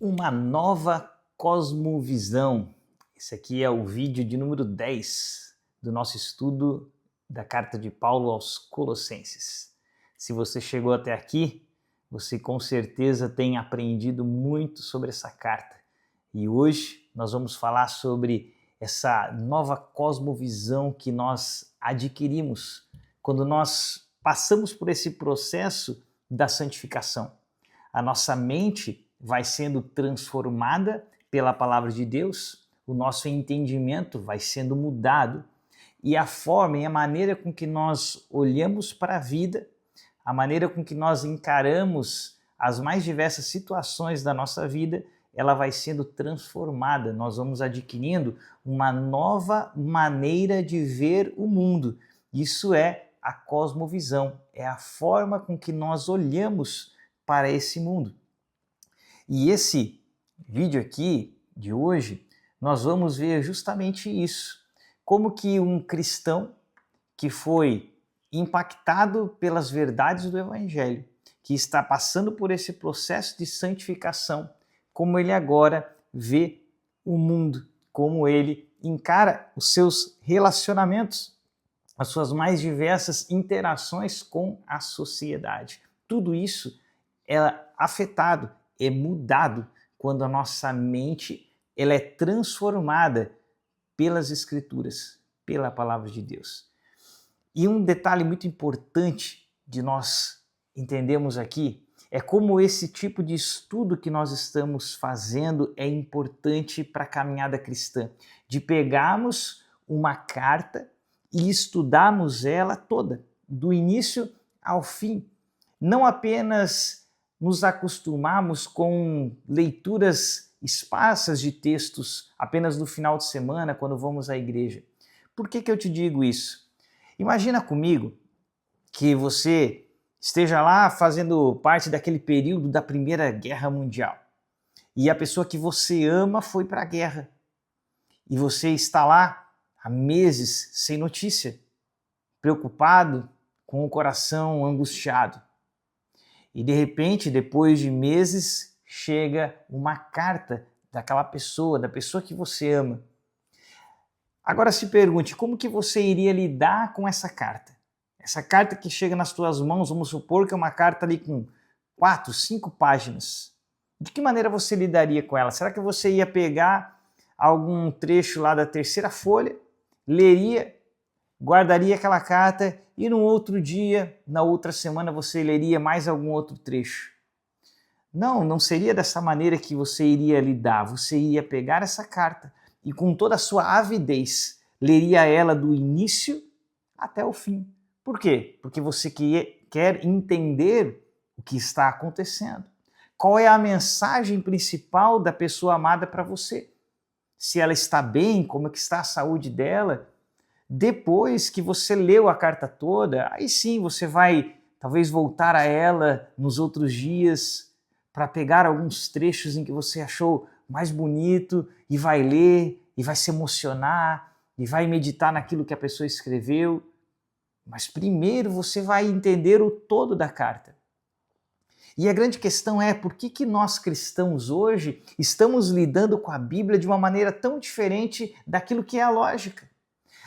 Uma nova cosmovisão. Esse aqui é o vídeo de número 10 do nosso estudo da carta de Paulo aos Colossenses. Se você chegou até aqui, você com certeza tem aprendido muito sobre essa carta. E hoje nós vamos falar sobre essa nova cosmovisão que nós adquirimos quando nós passamos por esse processo da santificação. A nossa mente vai sendo transformada pela palavra de Deus, o nosso entendimento vai sendo mudado e a forma e a maneira com que nós olhamos para a vida, a maneira com que nós encaramos as mais diversas situações da nossa vida, ela vai sendo transformada. Nós vamos adquirindo uma nova maneira de ver o mundo. Isso é a cosmovisão, é a forma com que nós olhamos para esse mundo. E esse vídeo aqui de hoje, nós vamos ver justamente isso. Como que um cristão que foi impactado pelas verdades do Evangelho, que está passando por esse processo de santificação, como ele agora vê o mundo, como ele encara os seus relacionamentos, as suas mais diversas interações com a sociedade. Tudo isso é afetado, é mudado quando a nossa mente ela é transformada pelas Escrituras, pela Palavra de Deus. E um detalhe muito importante de nós entendermos aqui é como esse tipo de estudo que nós estamos fazendo é importante para a caminhada cristã, de pegarmos uma carta e estudarmos ela toda, do início ao fim. Não apenas nos acostumarmos com leituras esparsas de textos apenas no final de semana, quando vamos à igreja. Por que eu te digo isso? Imagina comigo que você esteja lá fazendo parte daquele período da Primeira Guerra Mundial e a pessoa que você ama foi para a guerra e você está lá há meses sem notícia, preocupado, com o coração angustiado. E de repente, depois de meses, chega uma carta daquela pessoa, da pessoa que você ama. Agora se pergunte, como que você iria lidar com essa carta? Essa carta que chega nas tuas mãos, vamos supor que é uma carta ali com 4, 5 páginas. De que maneira você lidaria com ela? Será que você ia pegar algum trecho lá da terceira folha, leria, guardaria aquela carta e no outro dia, na outra semana, você leria mais algum outro trecho? Não seria dessa maneira que você iria lidar. Você iria pegar essa carta e com toda a sua avidez, leria ela do início até o fim. Por quê? Porque você quer entender o que está acontecendo. Qual é a mensagem principal da pessoa amada para você? Se ela está bem, como é que está a saúde dela? Depois que você leu a carta toda, aí sim você vai talvez voltar a ela nos outros dias para pegar alguns trechos em que você achou mais bonito e vai ler, e vai se emocionar, e vai meditar naquilo que a pessoa escreveu. Mas primeiro você vai entender o todo da carta. E a grande questão é por que nós cristãos hoje estamos lidando com a Bíblia de uma maneira tão diferente daquilo que é a lógica.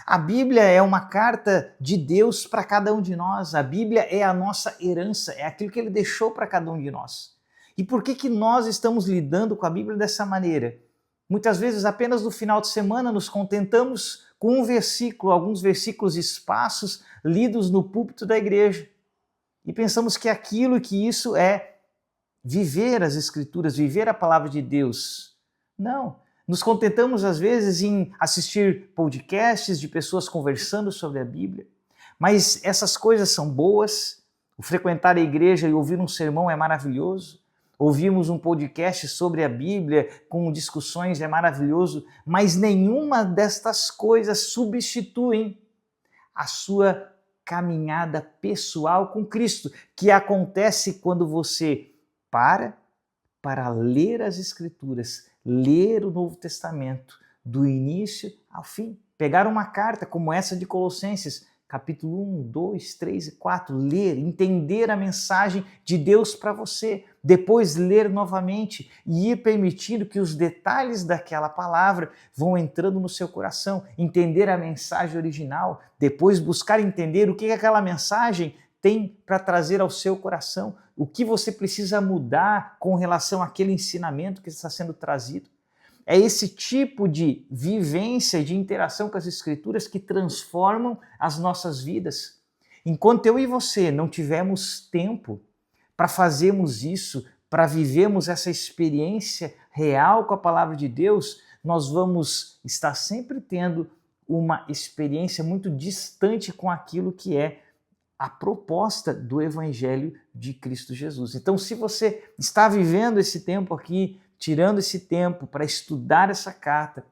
A Bíblia é uma carta de Deus para cada um de nós. A Bíblia é a nossa herança, é aquilo que Ele deixou para cada um de nós. E por que nós estamos lidando com a Bíblia dessa maneira? Muitas vezes apenas no final de semana nos contentamos com um versículo, alguns versículos esparsos lidos no púlpito da igreja. E pensamos que isso é viver as Escrituras, viver a palavra de Deus. Não. Nos contentamos, às vezes, em assistir podcasts de pessoas conversando sobre a Bíblia, mas essas coisas são boas. O frequentar a igreja e ouvir um sermão é maravilhoso. Ouvirmos um podcast sobre a Bíblia com discussões é maravilhoso, mas nenhuma destas coisas substituem a sua caminhada pessoal com Cristo, que acontece quando você para ler as Escrituras, ler o Novo Testamento, do início ao fim. Pegar uma carta como essa de Colossenses, capítulo 1, 2, 3 e 4, ler, entender a mensagem de Deus para você, depois ler novamente e ir permitindo que os detalhes daquela palavra vão entrando no seu coração, entender a mensagem original, depois buscar entender o que aquela mensagem tem para trazer ao seu coração, o que você precisa mudar com relação àquele ensinamento que está sendo trazido. É esse tipo de vivência, de interação com as Escrituras que transformam as nossas vidas. Enquanto eu e você não tivermos tempo para fazermos isso, para vivermos essa experiência real com a palavra de Deus, nós vamos estar sempre tendo uma experiência muito distante com aquilo que é a proposta do Evangelho de Cristo Jesus. Então, se você está vivendo esse tempo aqui, tirando esse tempo para estudar essa carta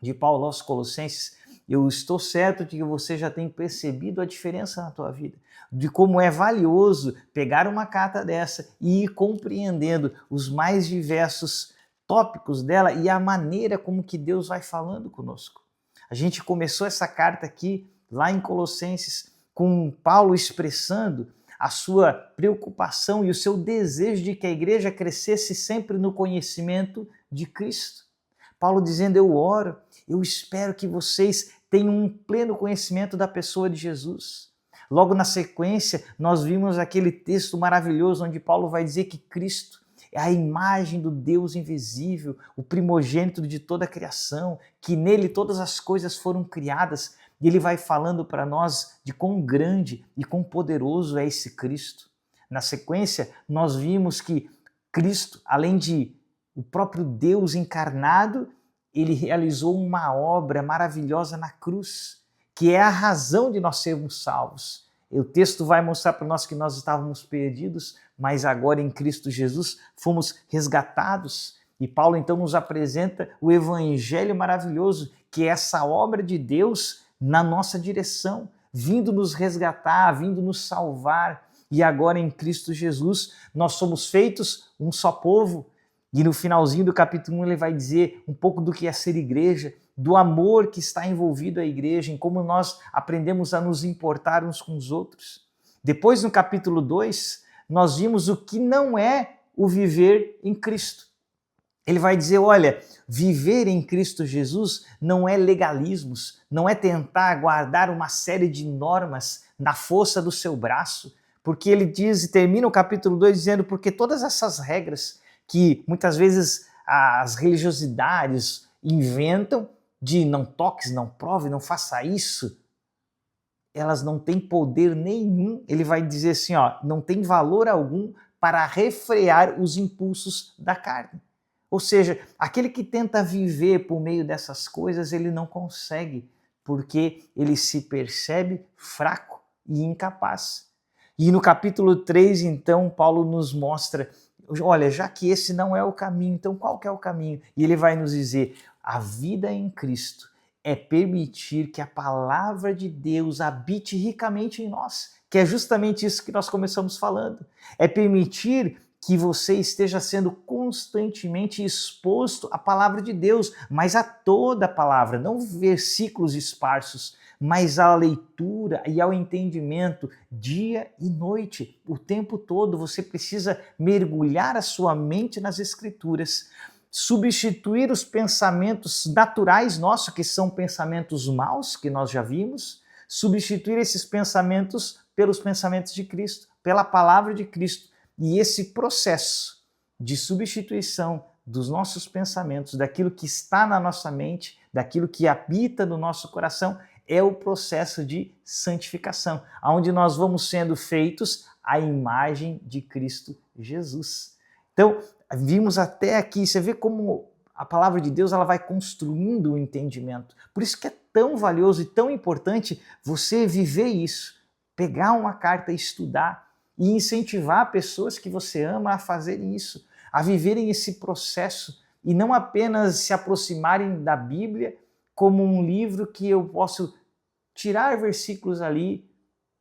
de Paulo aos Colossenses, eu estou certo de que você já tem percebido a diferença na tua vida, de como é valioso pegar uma carta dessa e ir compreendendo os mais diversos tópicos dela e a maneira como que Deus vai falando conosco. A gente começou essa carta aqui, lá em Colossenses, com Paulo expressando a sua preocupação e o seu desejo de que a igreja crescesse sempre no conhecimento de Cristo. Paulo dizendo, eu oro, eu espero que vocês tenham um pleno conhecimento da pessoa de Jesus. Logo na sequência, nós vimos aquele texto maravilhoso onde Paulo vai dizer que Cristo é a imagem do Deus invisível, o primogênito de toda a criação, que nele todas as coisas foram criadas. E ele vai falando para nós de quão grande e quão poderoso é esse Cristo. Na sequência, nós vimos que Cristo, além de o próprio Deus encarnado, ele realizou uma obra maravilhosa na cruz, que é a razão de nós sermos salvos. E o texto vai mostrar para nós que nós estávamos perdidos, mas agora em Cristo Jesus fomos resgatados. E Paulo então nos apresenta o evangelho maravilhoso, que é essa obra de Deus na nossa direção, vindo nos resgatar, vindo nos salvar. E agora em Cristo Jesus nós somos feitos um só povo. E no finalzinho do capítulo 1 ele vai dizer um pouco do que é ser igreja, do amor que está envolvido a igreja, em como nós aprendemos a nos importar uns com os outros. Depois no capítulo 2 nós vimos o que não é o viver em Cristo. Ele vai dizer, olha, viver em Cristo Jesus não é legalismos, não é tentar guardar uma série de normas na força do seu braço, porque ele diz e termina o capítulo 2 dizendo, porque todas essas regras que muitas vezes as religiosidades inventam de não toques, não prove, não faça isso, elas não têm poder nenhum, ele vai dizer assim, ó, não tem valor algum para refrear os impulsos da carne. Ou seja, aquele que tenta viver por meio dessas coisas, ele não consegue, porque ele se percebe fraco e incapaz. E no capítulo 3, então, Paulo nos mostra, olha, já que esse não é o caminho, então qual que é o caminho? E ele vai nos dizer, a vida em Cristo é permitir que a palavra de Deus habite ricamente em nós, que é justamente isso que nós começamos falando. É permitir que você esteja sendo constantemente exposto à palavra de Deus, mas a toda a palavra, não versículos esparsos, mas à leitura e ao entendimento dia e noite, o tempo todo. Você precisa mergulhar a sua mente nas Escrituras, substituir os pensamentos naturais nossos, que são pensamentos maus, que nós já vimos, substituir esses pensamentos pelos pensamentos de Cristo, pela palavra de Cristo. E esse processo de substituição dos nossos pensamentos, daquilo que está na nossa mente, daquilo que habita no nosso coração, é o processo de santificação, onde nós vamos sendo feitos à imagem de Cristo Jesus. Então, vimos até aqui, você vê como a palavra de Deus ela vai construindo o entendimento. Por isso que é tão valioso e tão importante você viver isso, pegar uma carta e estudar, e incentivar pessoas que você ama a fazerem isso, a viverem esse processo e não apenas se aproximarem da Bíblia como um livro que eu posso tirar versículos ali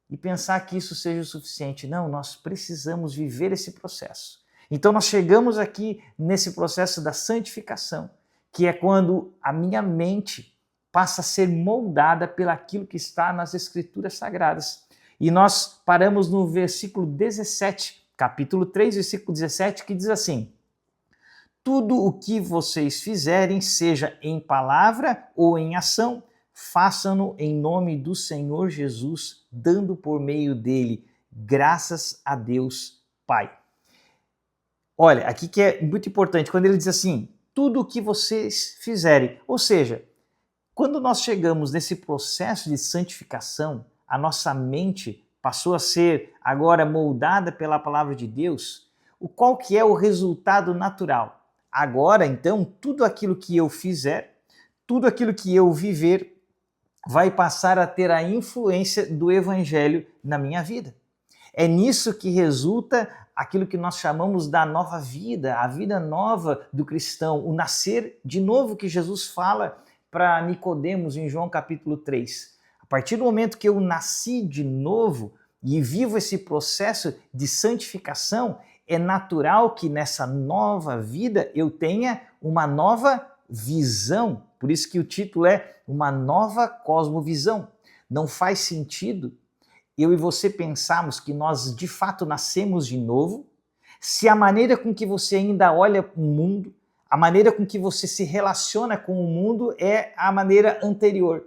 e pensar que isso seja o suficiente. Não, nós precisamos viver esse processo. Então nós chegamos aqui nesse processo da santificação, que é quando a minha mente passa a ser moldada pelaquilo que está nas Escrituras Sagradas. E nós paramos no versículo 17, capítulo 3, versículo 17, que diz assim: tudo o que vocês fizerem, seja em palavra ou em ação, façam-no em nome do Senhor Jesus, dando por meio dele graças a Deus Pai. Olha, aqui que é muito importante, quando ele diz assim, tudo o que vocês fizerem, ou seja, quando nós chegamos nesse processo de santificação, a nossa mente passou a ser agora moldada pela palavra de Deus, qual que é o resultado natural? Agora, então, tudo aquilo que eu fizer, tudo aquilo que eu viver, vai passar a ter a influência do Evangelho na minha vida. É nisso que resulta aquilo que nós chamamos da nova vida, a vida nova do cristão, o nascer de novo que Jesus fala para Nicodemos em João capítulo 3. A partir do momento que eu nasci de novo e vivo esse processo de santificação, é natural que nessa nova vida eu tenha uma nova visão. Por isso que o título é Uma Nova Cosmovisão. Não faz sentido eu e você pensarmos que nós de fato nascemos de novo, se a maneira com que você ainda olha o mundo, a maneira com que você se relaciona com o mundo é a maneira anterior.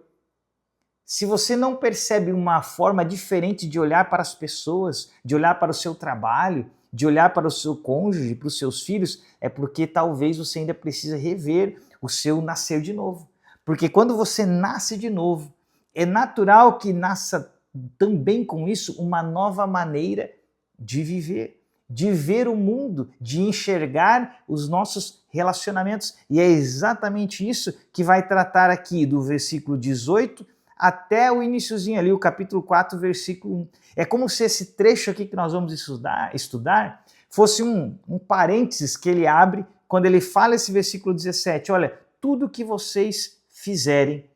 Se você não percebe uma forma diferente de olhar para as pessoas, de olhar para o seu trabalho, de olhar para o seu cônjuge, para os seus filhos, é porque talvez você ainda precisa rever o seu nascer de novo. Porque quando você nasce de novo, é natural que nasça também com isso uma nova maneira de viver, de ver o mundo, de enxergar os nossos relacionamentos. E é exatamente isso que vai tratar aqui do versículo 18 até o iniciozinho ali, o capítulo 4, versículo 1. É como se esse trecho aqui que nós vamos estudar fosse um parênteses que ele abre quando ele fala esse versículo 17. Olha, tudo que vocês fizerem,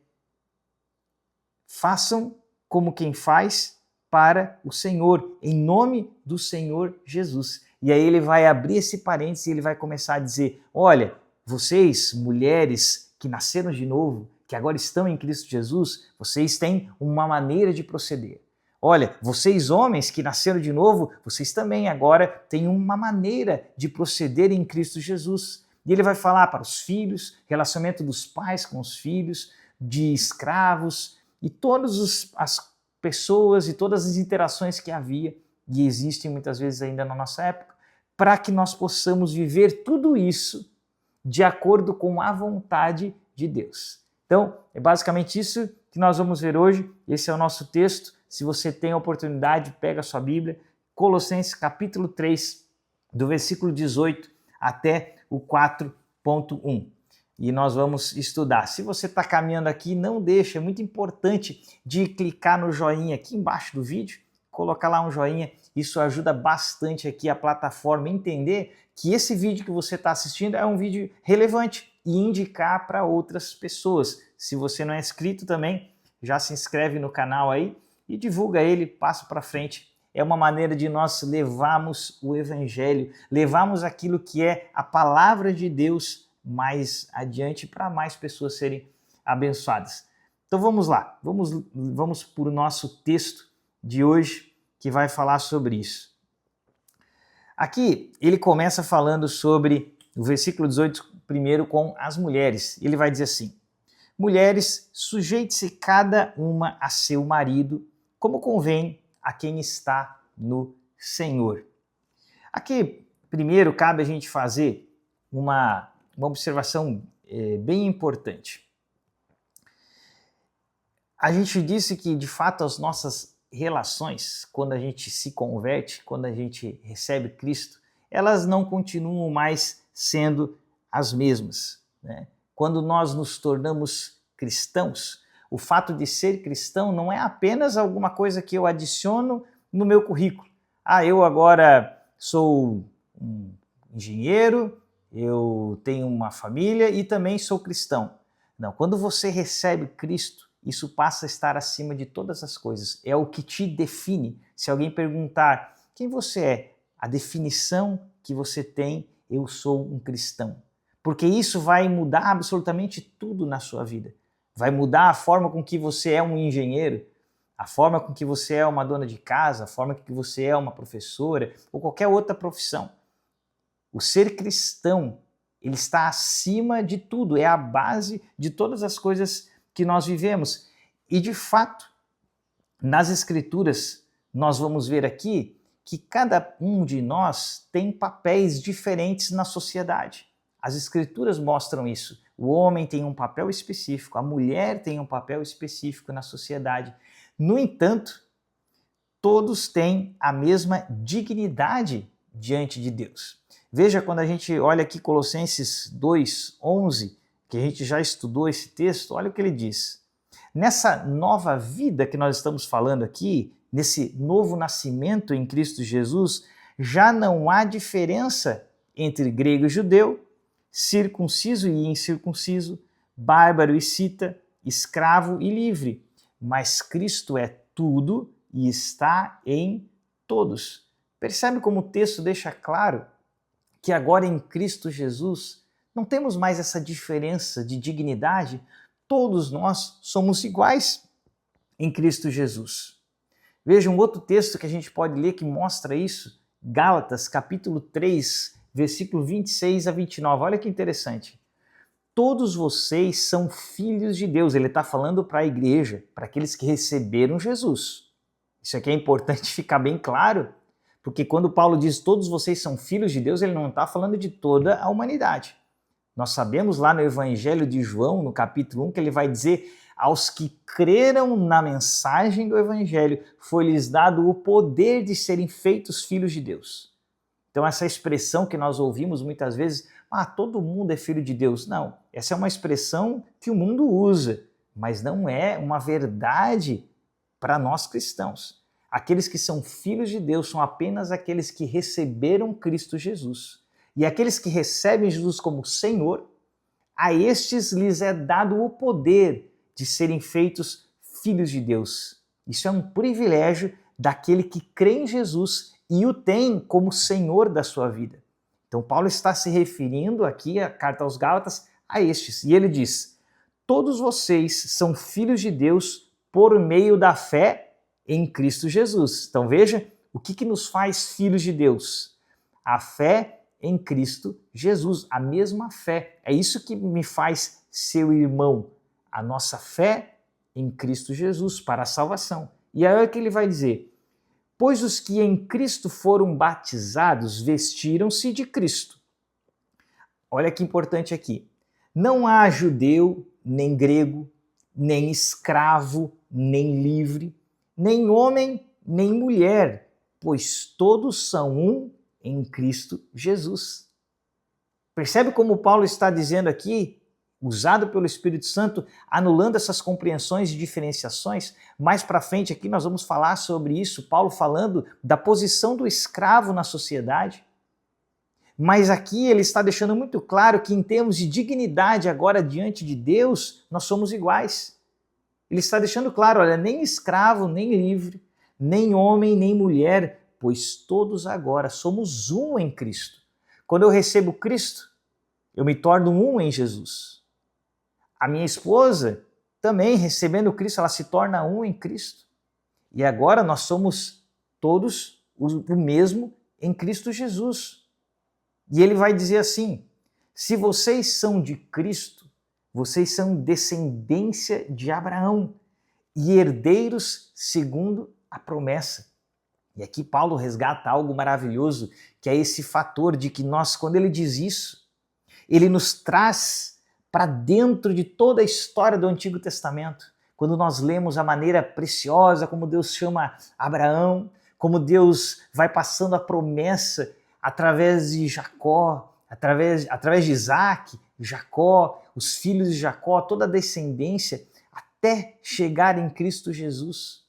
façam como quem faz para o Senhor, em nome do Senhor Jesus. E aí ele vai abrir esse parênteses e ele vai começar a dizer, olha, vocês, mulheres que nasceram de novo, que agora estão em Cristo Jesus, vocês têm uma maneira de proceder. Olha, vocês homens que nasceram de novo, vocês também agora têm uma maneira de proceder em Cristo Jesus. E ele vai falar para os filhos, relacionamento dos pais com os filhos, de escravos, e todas as pessoas e todas as interações que havia e existem muitas vezes ainda na nossa época, para que nós possamos viver tudo isso de acordo com a vontade de Deus. Então, é basicamente isso que nós vamos ver hoje. Esse é o nosso texto. Se você tem a oportunidade, pega a sua Bíblia, Colossenses capítulo 3, do versículo 18 até o 4.1. E nós vamos estudar. Se você está caminhando aqui, não deixa, é muito importante de clicar no joinha aqui embaixo do vídeo, colocar lá um joinha, isso ajuda bastante aqui a plataforma a entender que esse vídeo que você está assistindo é um vídeo relevante e indicar para outras pessoas. Se você não é inscrito também, já se inscreve no canal aí e divulga ele, passa para frente. É uma maneira de nós levarmos o Evangelho, levarmos aquilo que é a palavra de Deus mais adiante para mais pessoas serem abençoadas. Então vamos lá, vamos para o nosso texto de hoje que vai falar sobre isso. Aqui ele começa falando sobre o versículo 18 primeiro com as mulheres. Ele vai dizer assim, mulheres, sujeite-se cada uma a seu marido, como convém a quem está no Senhor. Aqui primeiro cabe a gente fazer uma observação bem importante. A gente disse que, de fato, as nossas relações, quando a gente se converte, quando a gente recebe Cristo, elas não continuam mais sendo as mesmas, né? Quando nós nos tornamos cristãos, o fato de ser cristão não é apenas alguma coisa que eu adiciono no meu currículo. Ah, eu agora sou um engenheiro, eu tenho uma família e também sou cristão. Não, quando você recebe Cristo, isso passa a estar acima de todas as coisas. É o que te define. Se alguém perguntar quem você é, a definição que você tem, eu sou um cristão. Porque isso vai mudar absolutamente tudo na sua vida. Vai mudar a forma com que você é um engenheiro, a forma com que você é uma dona de casa, a forma com que você é uma professora ou qualquer outra profissão. O ser cristão, ele está acima de tudo, é a base de todas as coisas que nós vivemos. E de fato, nas Escrituras, nós vamos ver aqui que cada um de nós tem papéis diferentes na sociedade. As Escrituras mostram isso. O homem tem um papel específico, a mulher tem um papel específico na sociedade. No entanto, todos têm a mesma dignidade diante de Deus. Veja, quando a gente olha aqui Colossenses 2:11, que a gente já estudou esse texto, olha o que ele diz. Nessa nova vida que nós estamos falando aqui, nesse novo nascimento em Cristo Jesus, já não há diferença entre grego e judeu, circunciso e incircunciso, bárbaro e cita, escravo e livre, mas Cristo é tudo e está em todos. Percebe como o texto deixa claro que agora em Cristo Jesus não temos mais essa diferença de dignidade, todos nós somos iguais em Cristo Jesus. Veja um outro texto que a gente pode ler que mostra isso, Gálatas capítulo 3, versículo 26 a 29, olha que interessante. Todos vocês são filhos de Deus, ele está falando para a igreja, para aqueles que receberam Jesus. Isso aqui é importante ficar bem claro, porque quando Paulo diz todos vocês são filhos de Deus, ele não está falando de toda a humanidade. Nós sabemos lá no Evangelho de João, no capítulo 1, que ele vai dizer aos que creram na mensagem do Evangelho, foi-lhes dado o poder de serem feitos filhos de Deus. Então essa expressão que nós ouvimos muitas vezes, todo mundo é filho de Deus. Não, essa é uma expressão que o mundo usa, mas não é uma verdade para nós cristãos. Aqueles que são filhos de Deus são apenas aqueles que receberam Cristo Jesus. E aqueles que recebem Jesus como Senhor, a estes lhes é dado o poder de serem feitos filhos de Deus. Isso é um privilégio daquele que crê em Jesus e o tem como Senhor da sua vida. Então Paulo está se referindo aqui, a carta aos Gálatas, a estes. E ele diz, todos vocês são filhos de Deus por meio da fé em Cristo Jesus. Então veja, o que nos faz filhos de Deus? A fé em Cristo Jesus, a mesma fé. É isso que me faz seu irmão, a nossa fé em Cristo Jesus para a salvação. E aí é o que ele vai dizer, pois os que em Cristo foram batizados vestiram-se de Cristo. Olha que importante aqui. Não há judeu, nem grego, nem escravo, nem livre, nem homem, nem mulher, pois todos são um em Cristo Jesus. Percebe como Paulo está dizendo aqui, usado pelo Espírito Santo, anulando essas compreensões e diferenciações? Mais para frente aqui nós vamos falar sobre isso, Paulo falando da posição do escravo na sociedade. Mas aqui ele está deixando muito claro que em termos de dignidade agora diante de Deus, nós somos iguais. Ele está deixando claro, olha, nem escravo, nem livre, nem homem, nem mulher, pois todos agora somos um em Cristo. Quando eu recebo Cristo, eu me torno um em Jesus. A minha esposa também, recebendo Cristo, ela se torna um em Cristo. E agora nós somos todos o mesmo em Cristo Jesus. E ele vai dizer assim, se vocês são de Cristo, vocês são descendência de Abraão e herdeiros segundo a promessa. E aqui Paulo resgata algo maravilhoso, que é esse fator de que nós, quando ele diz isso, ele nos traz para dentro de toda a história do Antigo Testamento. Quando nós lemos a maneira preciosa como Deus chama Abraão, como Deus vai passando a promessa através de Jacó, através de Isaac, Jacó, os filhos de Jacó, toda a descendência, até chegar em Cristo Jesus.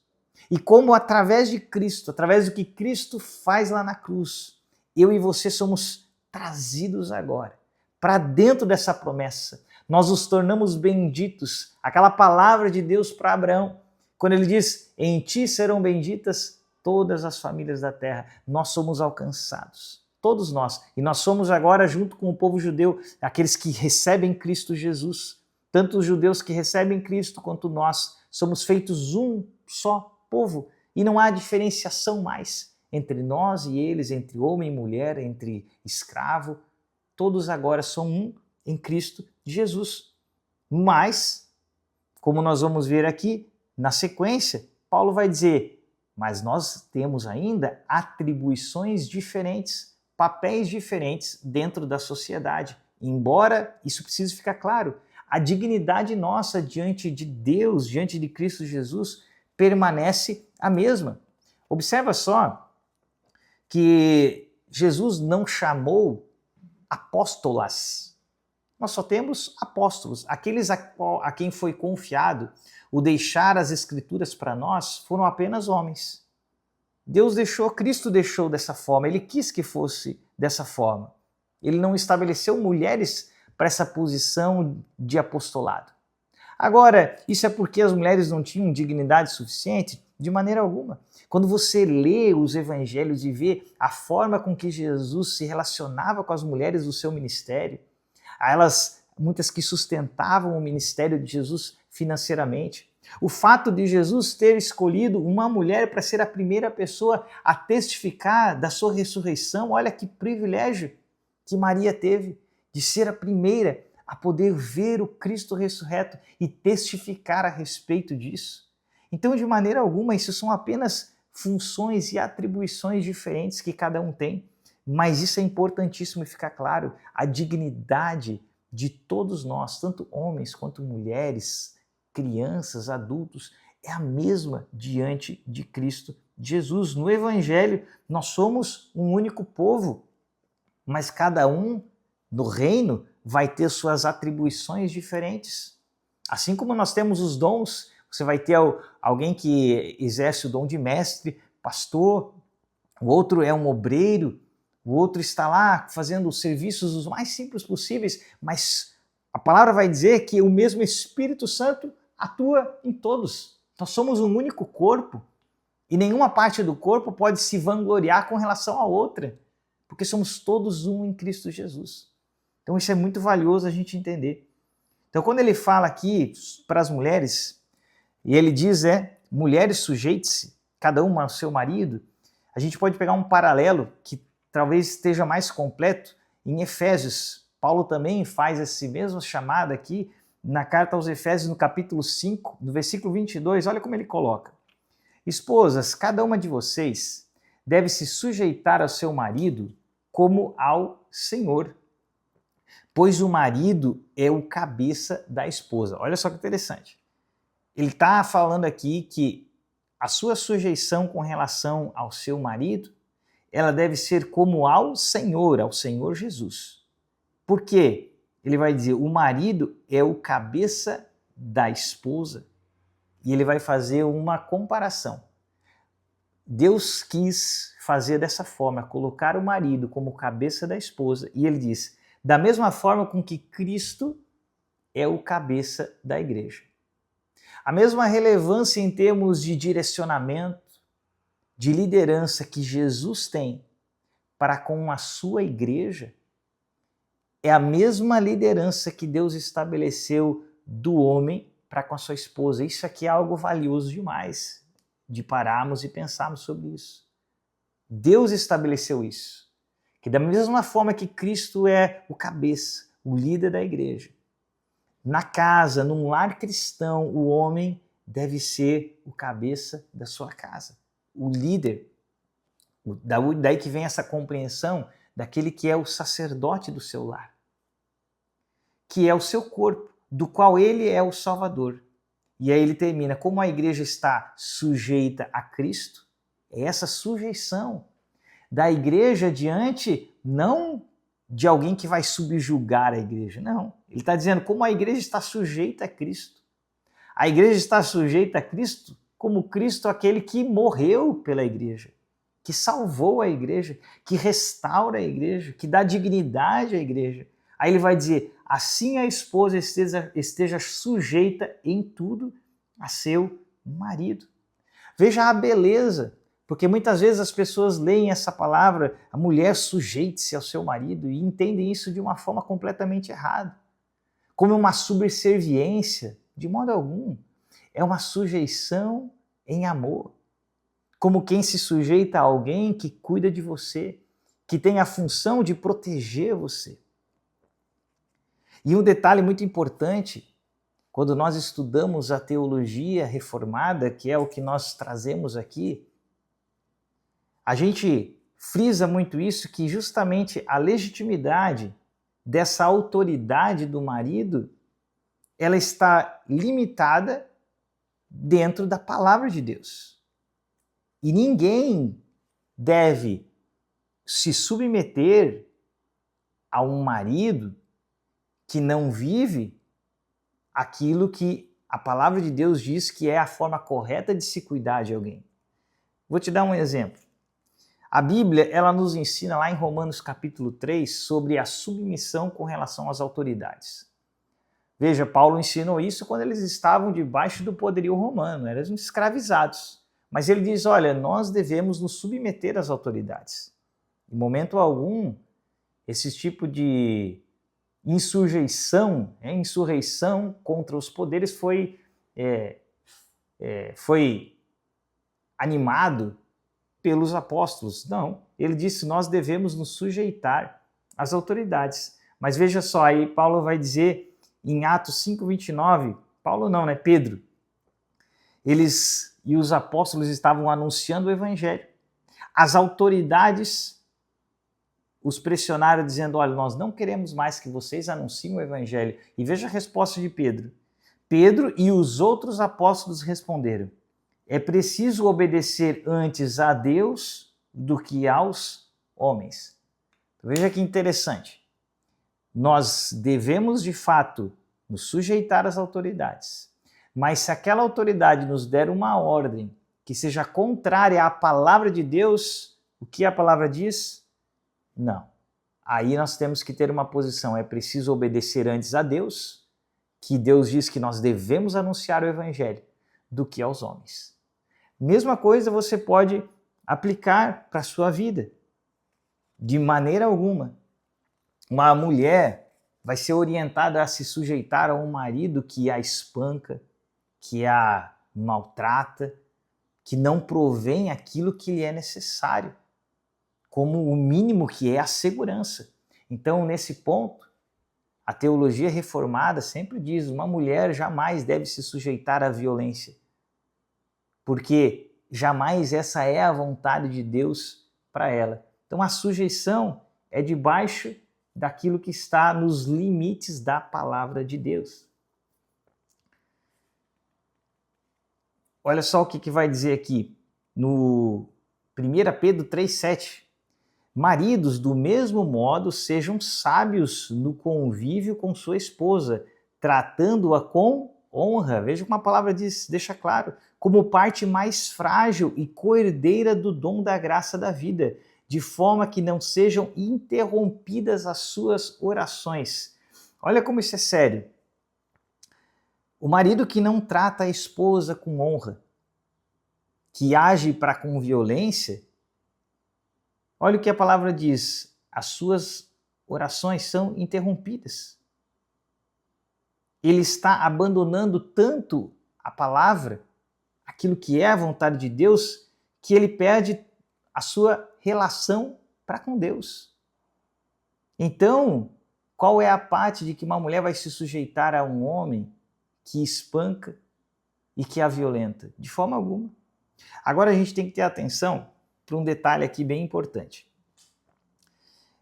E como através de Cristo, através do que Cristo faz lá na cruz, eu e você somos trazidos agora para dentro dessa promessa. Nós nos tornamos benditos. Aquela palavra de Deus para Abraão, quando ele diz, em ti serão benditas todas as famílias da terra. Nós somos alcançados, todos nós. E nós somos agora, junto com o povo judeu, aqueles que recebem Cristo Jesus. Tanto os judeus que recebem Cristo, quanto nós, somos feitos um só povo e não há diferenciação mais entre nós e eles, entre homem e mulher, entre escravo. Todos agora são um em Cristo Jesus. Mas, como nós vamos ver aqui na sequência, Paulo vai dizer: mas nós temos ainda atribuições diferentes, papéis diferentes dentro da sociedade. Embora isso precise ficar claro, a dignidade nossa diante de Deus, diante de Cristo Jesus, permanece a mesma. Observa só que Jesus não chamou apóstolas. Nós só temos apóstolos. Aqueles a quem foi confiado o deixar as Escrituras para nós foram apenas homens. Deus deixou, Cristo deixou dessa forma, ele quis que fosse dessa forma. Ele não estabeleceu mulheres para essa posição de apostolado. Agora, isso é porque as mulheres não tinham dignidade suficiente? De maneira alguma. Quando você lê os evangelhos e vê a forma com que Jesus se relacionava com as mulheres do seu ministério, elas, muitas que sustentavam o ministério de Jesus financeiramente, o fato de Jesus ter escolhido uma mulher para ser a primeira pessoa a testificar da sua ressurreição, olha que privilégio que Maria teve de ser a primeira a poder ver o Cristo ressurreto e testificar a respeito disso. Então, de maneira alguma, isso são apenas funções e atribuições diferentes que cada um tem, mas isso é importantíssimo ficar claro, a dignidade de todos nós, tanto homens quanto mulheres, crianças, adultos, é a mesma diante de Cristo Jesus. No Evangelho, nós somos um único povo, mas cada um no reino vai ter suas atribuições diferentes. Assim como nós temos os dons, você vai ter alguém que exerce o dom de mestre, pastor, o outro é um obreiro, o outro está lá fazendo os serviços os mais simples possíveis, mas a palavra vai dizer que o mesmo Espírito Santo atua em todos. Nós somos um único corpo e nenhuma parte do corpo pode se vangloriar com relação à outra, porque somos todos um em Cristo Jesus. Então isso é muito valioso a gente entender. Então quando ele fala aqui para as mulheres, e ele diz, mulheres sujeitem-se, cada uma ao seu marido, a gente pode pegar um paralelo que talvez esteja mais completo em Efésios. Paulo também faz esse mesmo chamado aqui na carta aos Efésios, no capítulo 5, no versículo 22, olha como ele coloca. Esposas, cada uma de vocês deve se sujeitar ao seu marido como ao Senhor, pois o marido é o cabeça da esposa. Olha só que interessante. Ele está falando aqui que a sua sujeição com relação ao seu marido, ela deve ser como ao Senhor Jesus. Por quê? Ele vai dizer, o marido é o cabeça da esposa. E ele vai fazer uma comparação. Deus quis fazer dessa forma, colocar o marido como cabeça da esposa. E ele diz, da mesma forma com que Cristo é o cabeça da igreja. A mesma relevância em termos de direcionamento, de liderança que Jesus tem para com a sua igreja, é a mesma liderança que Deus estabeleceu do homem para com a sua esposa. Isso aqui é algo valioso demais, de pararmos e pensarmos sobre isso. Deus estabeleceu isso, que da mesma forma que Cristo é o cabeça, o líder da igreja, na casa, num lar cristão, o homem deve ser o cabeça da sua casa, o líder. Daí que vem essa compreensão daquele que é o sacerdote do seu lar, que é o seu corpo, do qual ele é o Salvador. E aí ele termina, como a igreja está sujeita a Cristo, é essa sujeição da igreja diante, não de alguém que vai subjugar a igreja, não. Ele está dizendo como a igreja está sujeita a Cristo. A igreja está sujeita a Cristo como Cristo, aquele que morreu pela igreja, que salvou a igreja, que restaura a igreja, que dá dignidade à igreja. Aí ele vai dizer, assim a esposa esteja sujeita em tudo a seu marido. Veja a beleza, porque muitas vezes as pessoas leem essa palavra, a mulher sujeite-se ao seu marido, e entendem isso de uma forma completamente errada, como uma subserviência, de modo algum. É uma sujeição em amor. como quem se sujeita a alguém que cuida de você, que tem a função de proteger você. E um detalhe muito importante, quando nós estudamos a teologia reformada, que é o que nós trazemos aqui, a gente frisa muito isso, que justamente a legitimidade dessa autoridade do marido, ela está limitada dentro da palavra de Deus. E ninguém deve se submeter a um marido que não vive aquilo que a palavra de Deus diz que é a forma correta de se cuidar de alguém. Vou te dar um exemplo. A Bíblia, ela nos ensina lá em Romanos capítulo 3 sobre a submissão com relação às autoridades. Veja, Paulo ensinou isso quando eles estavam debaixo do poderio romano, eram escravizados. Mas ele diz, olha, nós devemos nos submeter às autoridades. Em momento algum, esse tipo de insurreição contra os poderes foi animado pelos apóstolos. Não, ele disse, nós devemos nos sujeitar às autoridades. Mas veja só, aí Paulo vai dizer em Atos 5:29, Paulo não, né? Pedro. Eles e os apóstolos estavam anunciando o evangelho. As autoridades os pressionaram dizendo, olha, nós não queremos mais que vocês anunciem o evangelho. E veja a resposta de Pedro. Pedro e os outros apóstolos responderam, é preciso obedecer antes a Deus do que aos homens. Veja que interessante. Nós devemos, de fato, nos sujeitar às autoridades. Mas se aquela autoridade nos der uma ordem que seja contrária à palavra de Deus, o que a palavra diz? Não. Aí nós temos que ter uma posição. É preciso obedecer antes a Deus, que Deus diz que nós devemos anunciar o evangelho, do que aos homens. Mesma coisa você pode aplicar para a sua vida. De maneira alguma. Uma mulher vai ser orientada a se sujeitar a um marido que a espanca, que a maltrata, que não provém aquilo que lhe é necessário, como o mínimo que é a segurança. Então, nesse ponto, a teologia reformada sempre diz, uma mulher jamais deve se sujeitar à violência, porque jamais essa é a vontade de Deus para ela. Então, a sujeição é debaixo daquilo que está nos limites da palavra de Deus. Olha só o que vai dizer aqui no 1 Pedro 3,7. Maridos, do mesmo modo, sejam sábios no convívio com sua esposa, tratando-a com honra. Veja como a palavra diz, deixa claro, como parte mais frágil e coerdeira do dom da graça da vida, de forma que não sejam interrompidas as suas orações. Olha como isso é sério. O marido que não trata a esposa com honra, que age para com violência, olha o que a palavra diz, as suas orações são interrompidas. Ele está abandonando tanto a palavra, aquilo que é a vontade de Deus, que ele perde a sua relação para com Deus. Então, qual é a parte de que uma mulher vai se sujeitar a um homem que espanca e que a violenta? De forma alguma. Agora a gente tem que ter atenção para um detalhe aqui bem importante.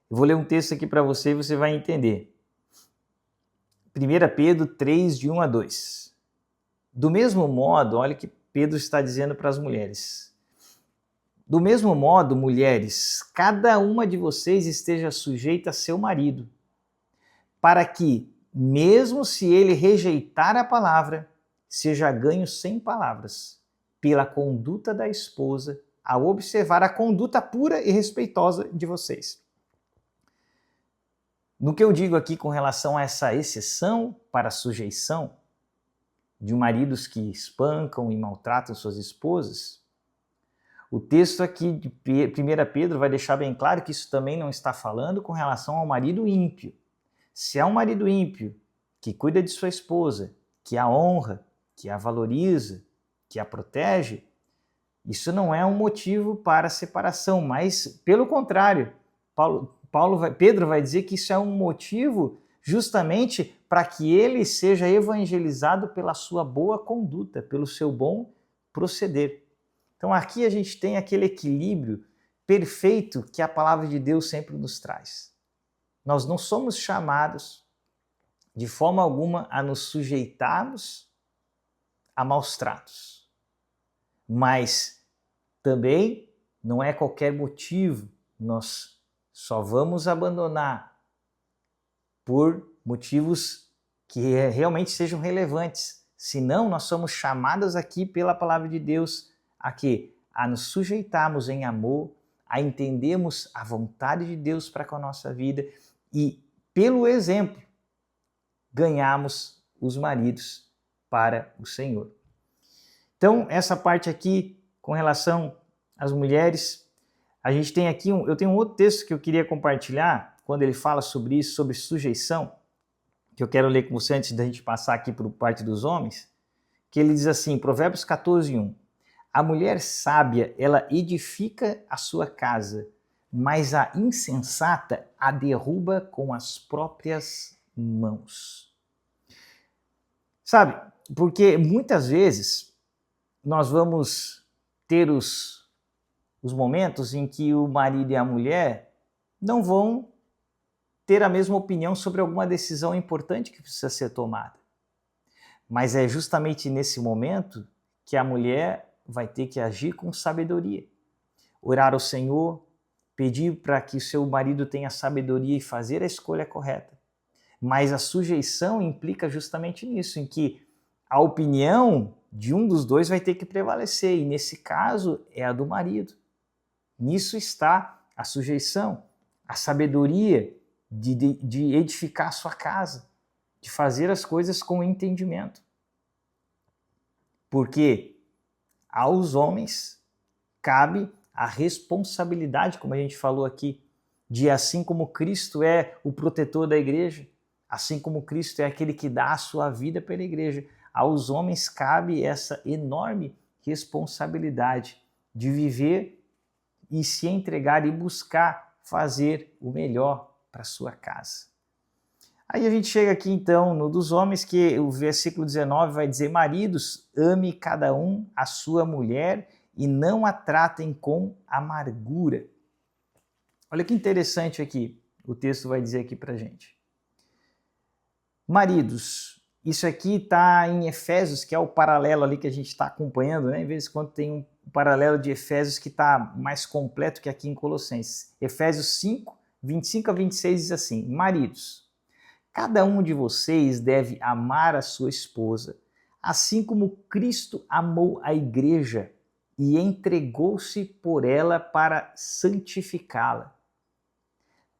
Eu vou ler um texto aqui para você e você vai entender. 1 Pedro 3, de 1 a 2. Do mesmo modo, olha o que Pedro está dizendo para as mulheres. Do mesmo modo, mulheres, cada uma de vocês esteja sujeita a seu marido, para que, mesmo se ele rejeitar a palavra, seja ganho sem palavras, pela conduta da esposa, ao observar a conduta pura e respeitosa de vocês. No que eu digo aqui com relação a essa exceção para a sujeição de maridos que espancam e maltratam suas esposas, o texto aqui de 1 Pedro vai deixar bem claro que isso também não está falando com relação ao marido ímpio. Se há um marido ímpio que cuida de sua esposa, que a honra, que a valoriza, que a protege, Isso não é um motivo para separação, mas pelo contrário, Pedro vai dizer que isso é um motivo justamente para que ele seja evangelizado pela sua boa conduta, pelo seu bom proceder. Então aqui a gente tem aquele equilíbrio perfeito que a palavra de Deus sempre nos traz. Nós não somos chamados de forma alguma a nos sujeitarmos a maus tratos, mas também não é qualquer motivo, nós só vamos abandonar por motivos que realmente sejam relevantes. Senão, nós somos chamados aqui pela palavra de Deus a quê? A nos sujeitarmos em amor, a entendermos a vontade de Deus para com a nossa vida e, pelo exemplo, ganharmos os maridos para o Senhor. Então, essa parte aqui, com relação às mulheres, a gente tem aqui, eu tenho um outro texto que eu queria compartilhar, quando ele fala sobre isso, sobre sujeição, que eu quero ler com você antes da gente passar aqui para a parte dos homens, que ele diz assim, Provérbios 14:1, a mulher sábia, ela edifica a sua casa, mas a insensata a derruba com as próprias mãos. Sabe, porque muitas vezes nós vamos ter os momentos em que o marido e a mulher não vão ter a mesma opinião sobre alguma decisão importante que precisa ser tomada. Mas é justamente nesse momento que a mulher vai ter que agir com sabedoria. Orar ao Senhor, pedir para que o seu marido tenha sabedoria e fazer a escolha correta. Mas a sujeição implica justamente nisso, em que a opinião de um dos dois vai ter que prevalecer, e nesse caso é a do marido. Nisso está a sujeição, a sabedoria de edificar a sua casa, de fazer as coisas com entendimento. Porque aos homens cabe a responsabilidade, como a gente falou aqui, de assim como Cristo é o protetor da igreja, assim como Cristo é aquele que dá a sua vida pela igreja, aos homens cabe essa enorme responsabilidade de viver e se entregar e buscar fazer o melhor para a sua casa. Aí a gente chega aqui então no dos homens, que o versículo 19 vai dizer, maridos, ame cada um a sua mulher e não a tratem com amargura. Olha que interessante aqui, o texto vai dizer aqui para gente. Maridos, isso aqui está em Efésios, que é o paralelo ali que a gente está acompanhando, né? Em vez de quando tem um paralelo de Efésios que está mais completo que aqui em Colossenses. Efésios 5, 25 a 26 diz assim, maridos, cada um de vocês deve amar a sua esposa, assim como Cristo amou a igreja e entregou-se por ela para santificá-la,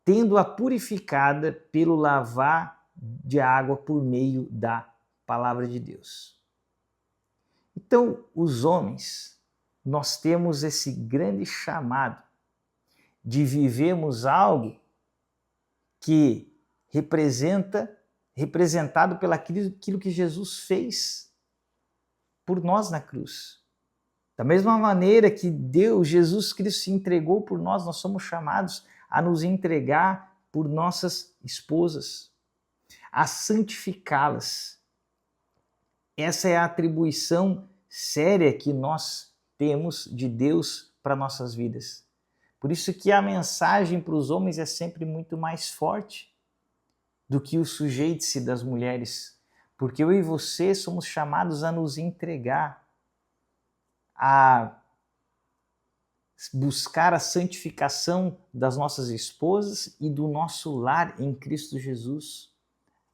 tendo-a purificada pelo lavar de água por meio da palavra de Deus. Então, os homens, nós temos esse grande chamado de vivermos algo que representado pelo aquilo que Jesus fez por nós na cruz. Da mesma maneira que Jesus Cristo se entregou por nós, nós somos chamados a nos entregar por nossas esposas, a santificá-las. Essa é a atribuição séria que nós temos de Deus para nossas vidas. Por isso que a mensagem para os homens é sempre muito mais forte do que o sujeite-se das mulheres, porque eu e você somos chamados a nos entregar, a buscar a santificação das nossas esposas e do nosso lar em Cristo Jesus.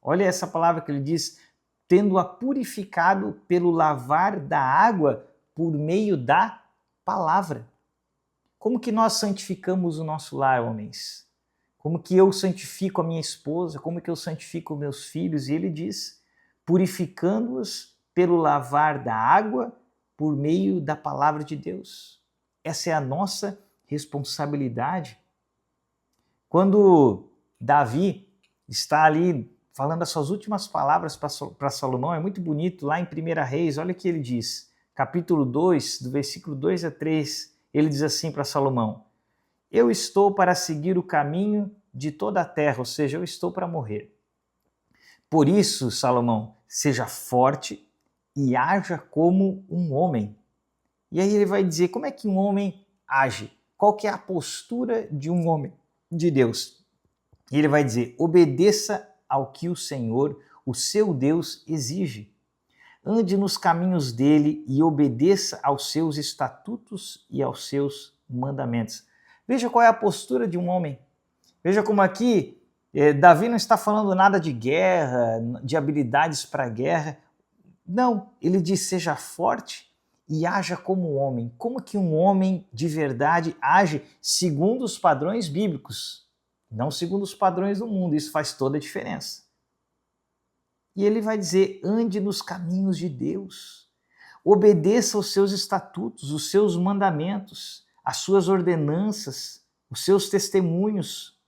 Olha essa palavra que ele diz, tendo-a purificado pelo lavar da água por meio da palavra. Como que nós santificamos o nosso lar, homens? Como que eu santifico a minha esposa? Como que eu santifico meus filhos? E ele diz, purificando-os pelo lavar da água por meio da palavra de Deus. Essa é a nossa responsabilidade. Quando Davi está ali falando as suas últimas palavras para Salomão, é muito bonito, lá em 1 Reis, olha o que ele diz, capítulo 2, do versículo 2 a 3, ele diz assim para Salomão: eu estou para seguir o caminho de toda a terra, ou seja, eu estou para morrer. Por isso, Salomão, seja forte e haja como um homem. E aí ele vai dizer como é que um homem age, qual que é a postura de um homem de Deus. E ele vai dizer: obedeça ao que o Senhor, o seu Deus, exige. Ande nos caminhos dele e obedeça aos seus estatutos e aos seus mandamentos. Veja qual é a postura de um homem. Veja como aqui Davi não está falando nada de guerra, de habilidades para a guerra. Não, ele diz: seja forte e haja como um homem. Como que um homem de verdade age segundo os padrões bíblicos, não segundo os padrões do mundo. Isso faz toda a diferença. E ele vai dizer: ande nos caminhos de Deus, obedeça aos seus estatutos, os seus mandamentos, as suas ordenanças, os seus testemunhos,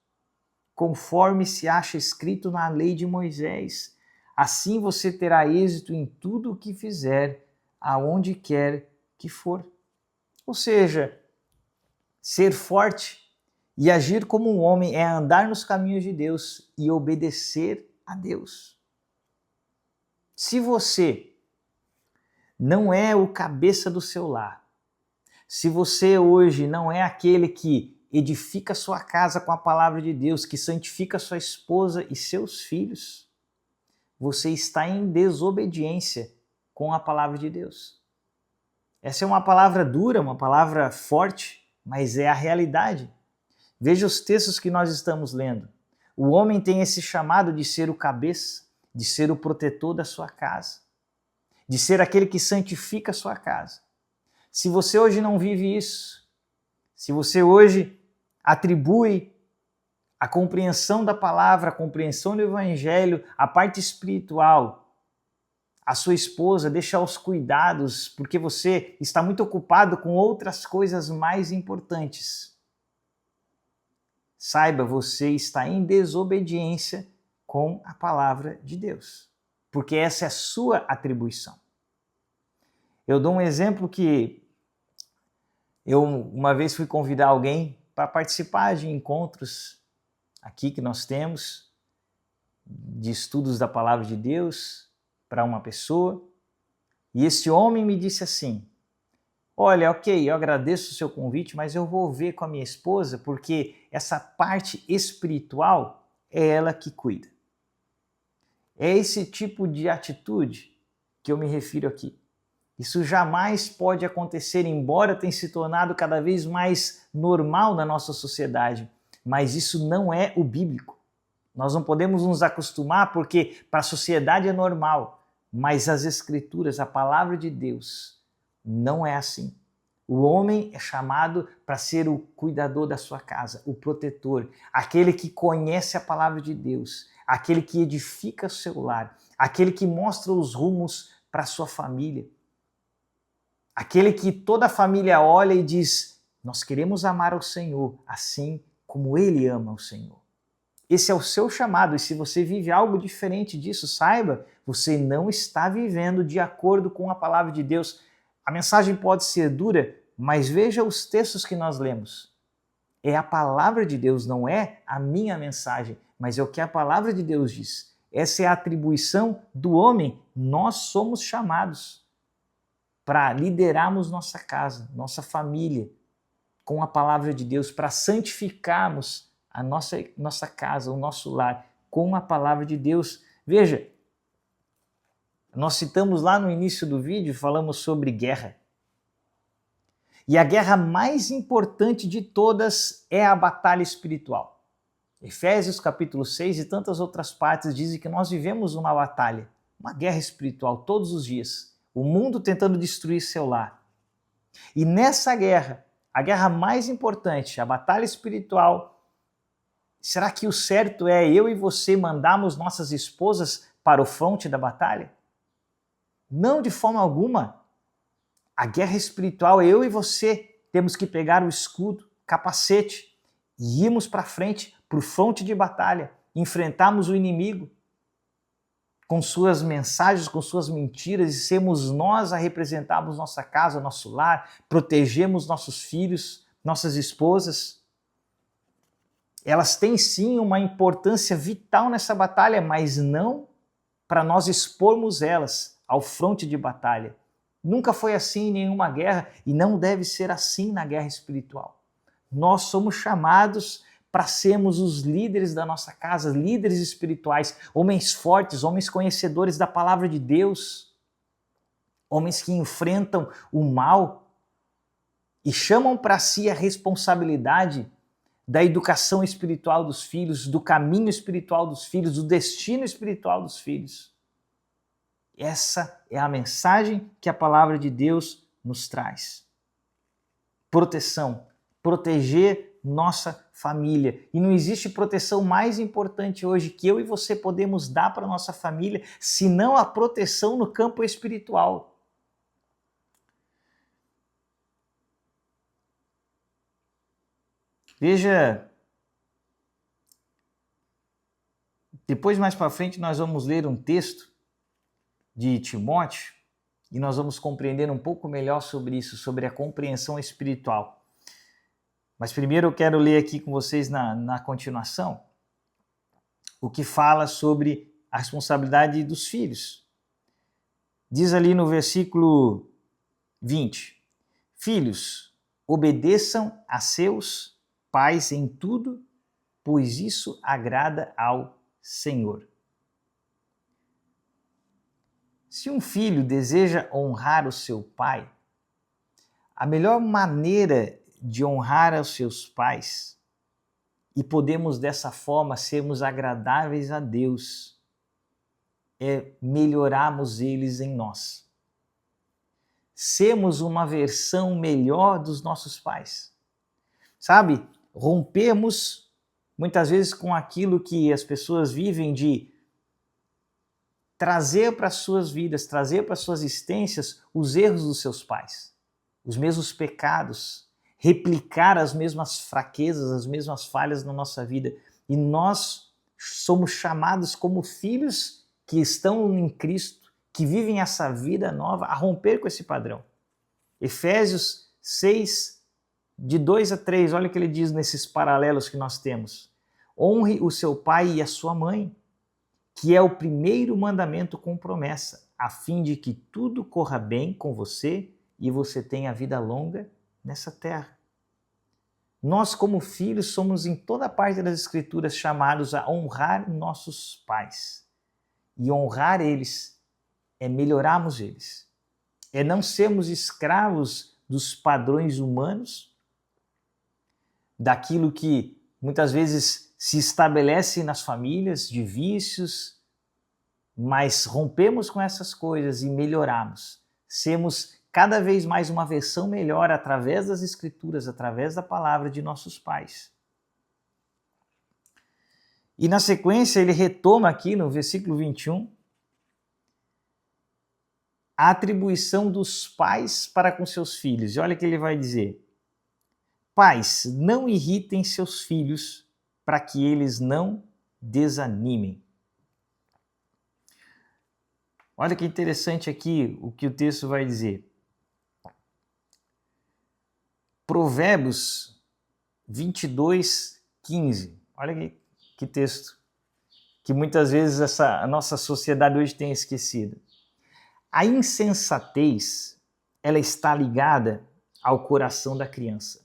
conforme se acha escrito na lei de Moisés. Assim você terá êxito em tudo o que fizer, aonde quer que for. Ou seja, ser forte e agir como um homem é andar nos caminhos de Deus e obedecer a Deus. Se você não é o cabeça do seu lar, se você hoje não é aquele que edifica sua casa com a palavra de Deus, que santifica sua esposa e seus filhos, você está em desobediência com a palavra de Deus. Essa é uma palavra dura, uma palavra forte, mas é a realidade. Veja os textos que nós estamos lendo. O homem tem esse chamado de ser o cabeça, de ser o protetor da sua casa, de ser aquele que santifica a sua casa. Se você hoje não vive isso, se você hoje atribui a compreensão da palavra, a compreensão do evangelho, a parte espiritual, a sua esposa, deixa aos cuidados, porque você está muito ocupado com outras coisas mais importantes. Saiba, você está em desobediência com a palavra de Deus, porque essa é a sua atribuição. Eu dou um exemplo que eu uma vez fui convidar alguém para participar de encontros aqui que nós temos, de estudos da palavra de Deus para uma pessoa, e esse homem me disse assim: olha, ok, eu agradeço o seu convite, mas eu vou ver com a minha esposa, porque essa parte espiritual é ela que cuida. É esse tipo de atitude que eu me refiro aqui. Isso jamais pode acontecer, embora tenha se tornado cada vez mais normal na nossa sociedade, mas isso não é o bíblico. Nós não podemos nos acostumar porque para a sociedade é normal, mas as Escrituras, a palavra de Deus, não é assim. O homem é chamado para ser o cuidador da sua casa, o protetor, aquele que conhece a palavra de Deus, aquele que edifica o seu lar, aquele que mostra os rumos para a sua família, aquele que toda a família olha e diz: nós queremos amar ao Senhor assim como Ele ama o Senhor. Esse é o seu chamado, e se você vive algo diferente disso, saiba, você não está vivendo de acordo com a palavra de Deus. A mensagem pode ser dura, mas veja os textos que nós lemos. É a palavra de Deus, não é a minha mensagem, mas é o que a palavra de Deus diz. Essa é a atribuição do homem. Nós somos chamados para liderarmos nossa casa, nossa família, com a palavra de Deus, para santificarmos a nossa casa, o nosso lar, com a palavra de Deus. Veja, nós citamos lá no início do vídeo, falamos sobre guerra. E a guerra mais importante de todas é a batalha espiritual. Efésios capítulo 6 e tantas outras partes dizem que nós vivemos uma batalha, uma guerra espiritual todos os dias. O mundo tentando destruir seu lar. E nessa guerra, a guerra mais importante, a batalha espiritual, será que o certo é eu e você mandarmos nossas esposas para o fronte da batalha? Não, de forma alguma. A guerra espiritual, eu e você temos que pegar o escudo, capacete e irmos para frente, para o fronte de batalha, enfrentarmos o inimigo com suas mensagens, com suas mentiras, e sermos nós a representarmos nossa casa, nosso lar, protegemos nossos filhos, nossas esposas. Elas têm sim uma importância vital nessa batalha, mas não para nós expormos elas ao fronte de batalha. Nunca foi assim em nenhuma guerra e não deve ser assim na guerra espiritual. Nós somos chamados para sermos os líderes da nossa casa, líderes espirituais, homens fortes, homens conhecedores da palavra de Deus, homens que enfrentam o mal e chamam para si a responsabilidade da educação espiritual dos filhos, do caminho espiritual dos filhos, do destino espiritual dos filhos. Essa é a mensagem que a palavra de Deus nos traz. Proteção, proteger nossa família. E não existe proteção mais importante hoje que eu e você podemos dar para nossa família, senão a proteção no campo espiritual. Veja, depois mais para frente nós vamos ler um texto de Timóteo e nós vamos compreender um pouco melhor sobre isso, sobre a compreensão espiritual. Mas primeiro eu quero ler aqui com vocês na continuação o que fala sobre a responsabilidade dos filhos. Diz ali no versículo 20: Filhos, obedeçam a seus pais em tudo, pois isso agrada ao Senhor. Se um filho deseja honrar o seu pai, a melhor maneira de honrar aos seus pais e podemos dessa forma sermos agradáveis a Deus é melhorarmos eles em nós. Sermos uma versão melhor dos nossos pais. Sabe, rompermos muitas vezes com aquilo que as pessoas vivem de trazer para as suas vidas, trazer para as suas existências os erros dos seus pais, os mesmos pecados, replicar as mesmas fraquezas, as mesmas falhas na nossa vida. E nós somos chamados como filhos que estão em Cristo, que vivem essa vida nova, a romper com esse padrão. Efésios 6, de 2 a 3, olha o que ele diz nesses paralelos que nós temos. Honre o seu pai e a sua mãe, que é o primeiro mandamento com promessa, a fim de que tudo corra bem com você e você tenha vida longa nessa terra. Nós, como filhos, somos em toda parte das Escrituras chamados a honrar nossos pais. E honrar eles é melhorarmos eles. É não sermos escravos dos padrões humanos, daquilo que muitas vezes se estabelece nas famílias, de vícios, mas rompemos com essas coisas e melhoramos. Sermos cada vez mais uma versão melhor através das Escrituras, através da palavra de nossos pais. E na sequência ele retoma aqui no versículo 21 a atribuição dos pais para com seus filhos. E olha o que ele vai dizer: Pais, não irritem seus filhos para que eles não desanimem. Olha que interessante aqui o que o texto vai dizer. Provérbios 22, 15. Olha que texto que muitas vezes a nossa sociedade hoje tem esquecido. A insensatez, ela está ligada ao coração da criança,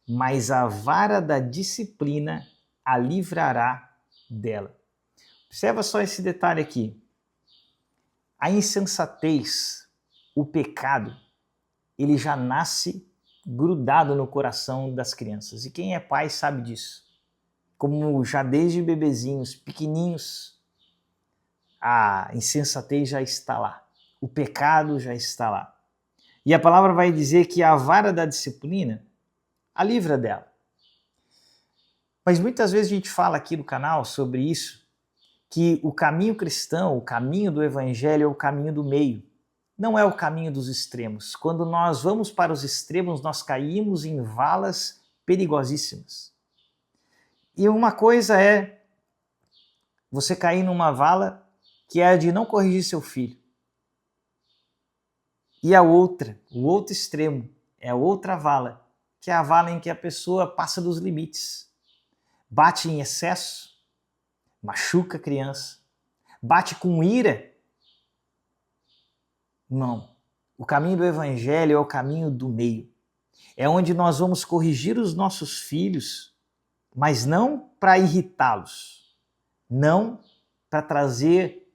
mas a vara da disciplina a livrará dela. Observa só esse detalhe aqui. A insensatez, o pecado, ele já nasce grudado no coração das crianças. E quem é pai sabe disso. Como já desde bebezinhos, pequeninhos, a insensatez já está lá. O pecado já está lá. E a palavra vai dizer que a vara da disciplina a livra dela. Mas muitas vezes a gente fala aqui no canal sobre isso, que o caminho cristão, o caminho do evangelho é o caminho do meio. Não é o caminho dos extremos. Quando nós vamos para os extremos, nós caímos em valas perigosíssimas. E uma coisa é você cair numa vala que é a de não corrigir seu filho. E a outra, o outro extremo, é a outra vala, que é a vala em que a pessoa passa dos limites. Bate em excesso, machuca a criança, bate com ira. Não. O caminho do evangelho é o caminho do meio. É onde nós vamos corrigir os nossos filhos, mas não para irritá-los, não para trazer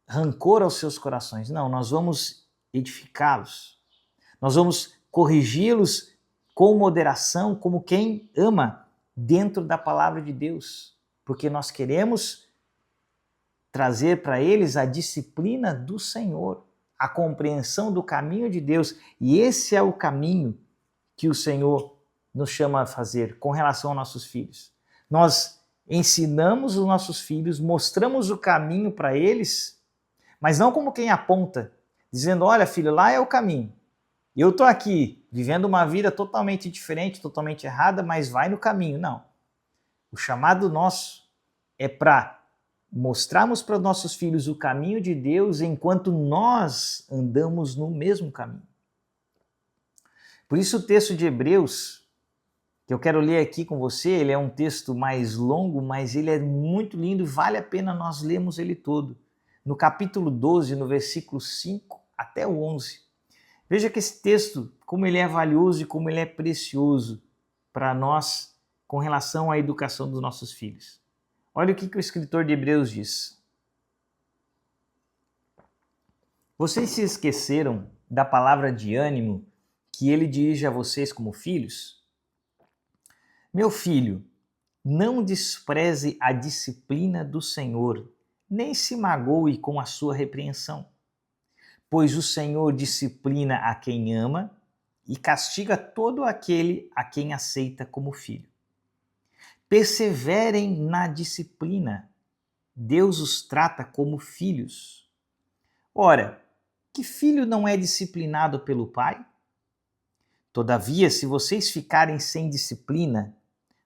rancor aos seus corações. Não, nós vamos edificá-los. Nós vamos corrigi-los com moderação, como quem ama, dentro da palavra de Deus, porque nós queremos trazer para eles a disciplina do Senhor, a compreensão do caminho de Deus, e esse é o caminho que o Senhor nos chama a fazer com relação aos nossos filhos. Nós ensinamos os nossos filhos, mostramos o caminho para eles, mas não como quem aponta, dizendo, olha filho, lá é o caminho. Eu estou aqui vivendo uma vida totalmente diferente, totalmente errada, mas vai no caminho. Não. O chamado nosso é para mostrarmos para os nossos filhos o caminho de Deus enquanto nós andamos no mesmo caminho. Por isso o texto de Hebreus, que eu quero ler aqui com você, ele é um texto mais longo, mas ele é muito lindo, vale a pena nós lermos ele todo. No capítulo 12, no versículo 5 até o 11. Veja que esse texto, como ele é valioso e como ele é precioso para nós com relação à educação dos nossos filhos. Olha o que o escritor de Hebreus diz. Vocês se esqueceram da palavra de ânimo que ele dirige a vocês como filhos? Meu filho, não despreze a disciplina do Senhor, nem se magoe com a sua repreensão. Pois o Senhor disciplina a quem ama e castiga todo aquele a quem aceita como filho. Perseverem na disciplina. Deus os trata como filhos. Ora, que filho não é disciplinado pelo pai? Todavia, se vocês ficarem sem disciplina,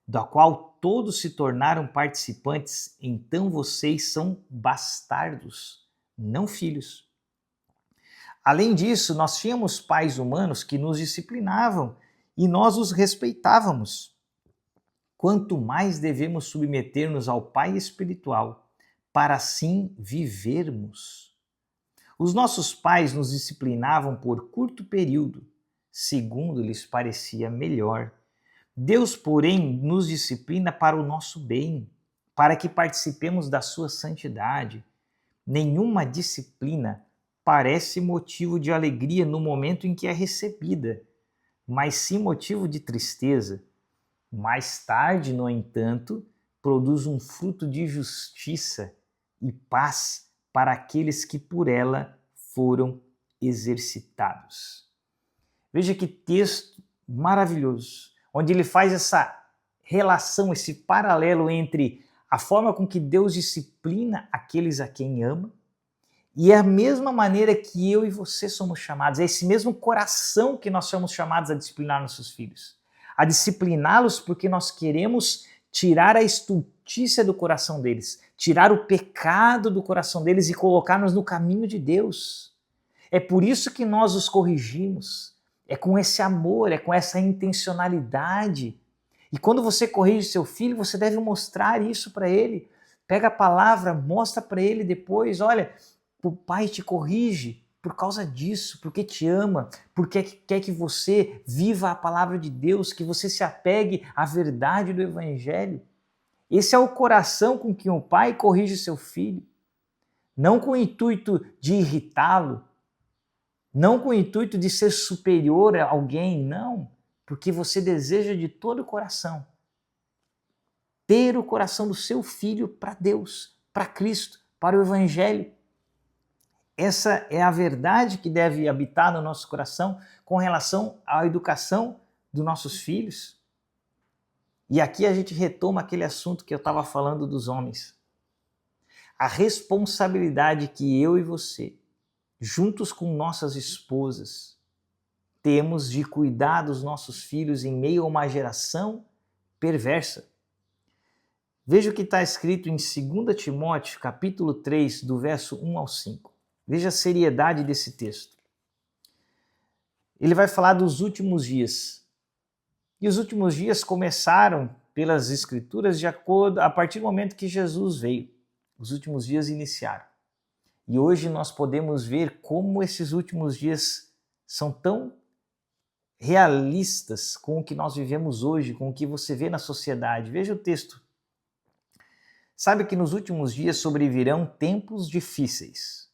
da qual todos se tornaram participantes, então vocês são bastardos, não filhos. Além disso, nós tínhamos pais humanos que nos disciplinavam e nós os respeitávamos. Quanto mais devemos submeter-nos ao Pai espiritual, para assim vivermos. Os nossos pais nos disciplinavam por curto período, segundo lhes parecia melhor. Deus, porém, nos disciplina para o nosso bem, para que participemos da sua santidade. Nenhuma disciplina parece motivo de alegria no momento em que é recebida, mas sim motivo de tristeza. Mais tarde, no entanto, produz um fruto de justiça e paz para aqueles que por ela foram exercitados. Veja que texto maravilhoso, onde ele faz essa relação, esse paralelo entre a forma com que Deus disciplina aqueles a quem ama e é a mesma maneira que eu e você somos chamados, é esse mesmo coração que nós somos chamados a disciplinar nossos filhos. A discipliná-los porque nós queremos tirar a estultícia do coração deles, tirar o pecado do coração deles e colocar-nos no caminho de Deus. É por isso que nós os corrigimos, é com esse amor, é com essa intencionalidade. E quando você corrige seu filho, você deve mostrar isso para ele. Pega a palavra, mostra para ele depois, olha, o pai te corrige por causa disso, porque te ama, porque quer que você viva a palavra de Deus, que você se apegue à verdade do Evangelho. Esse é o coração com que o pai corrige seu filho. Não com o intuito de irritá-lo, não com o intuito de ser superior a alguém, não. Porque você deseja de todo o coração ter o coração do seu filho para Deus, para Cristo, para o Evangelho. Essa é a verdade que deve habitar no nosso coração com relação à educação dos nossos filhos. E aqui a gente retoma aquele assunto que eu estava falando dos homens. A responsabilidade que eu e você, juntos com nossas esposas, temos de cuidar dos nossos filhos em meio a uma geração perversa. Veja o que está escrito em 2 Timóteo, capítulo 3, do verso 1 ao 5. Veja a seriedade desse texto. Ele vai falar dos últimos dias. E os últimos dias começaram pelas Escrituras a partir do momento que Jesus veio. Os últimos dias iniciaram. E hoje nós podemos ver como esses últimos dias são tão realistas com o que nós vivemos hoje, com o que você vê na sociedade. Veja o texto. Sabe que nos últimos dias sobrevirão tempos difíceis.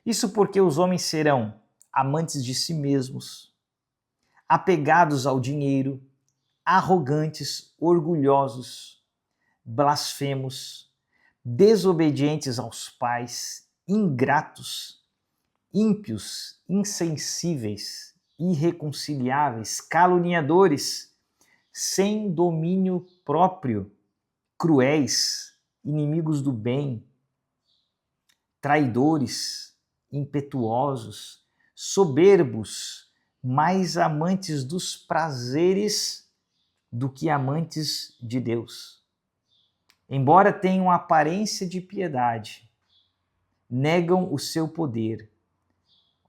Isso porque os homens serão amantes de si mesmos, apegados ao dinheiro, arrogantes, orgulhosos, blasfemos, desobedientes aos pais, ingratos, ímpios, insensíveis, irreconciliáveis, caluniadores, sem domínio próprio, cruéis, inimigos do bem, traidores, impetuosos, soberbos, mais amantes dos prazeres do que amantes de Deus. Embora tenham aparência de piedade, negam o seu poder.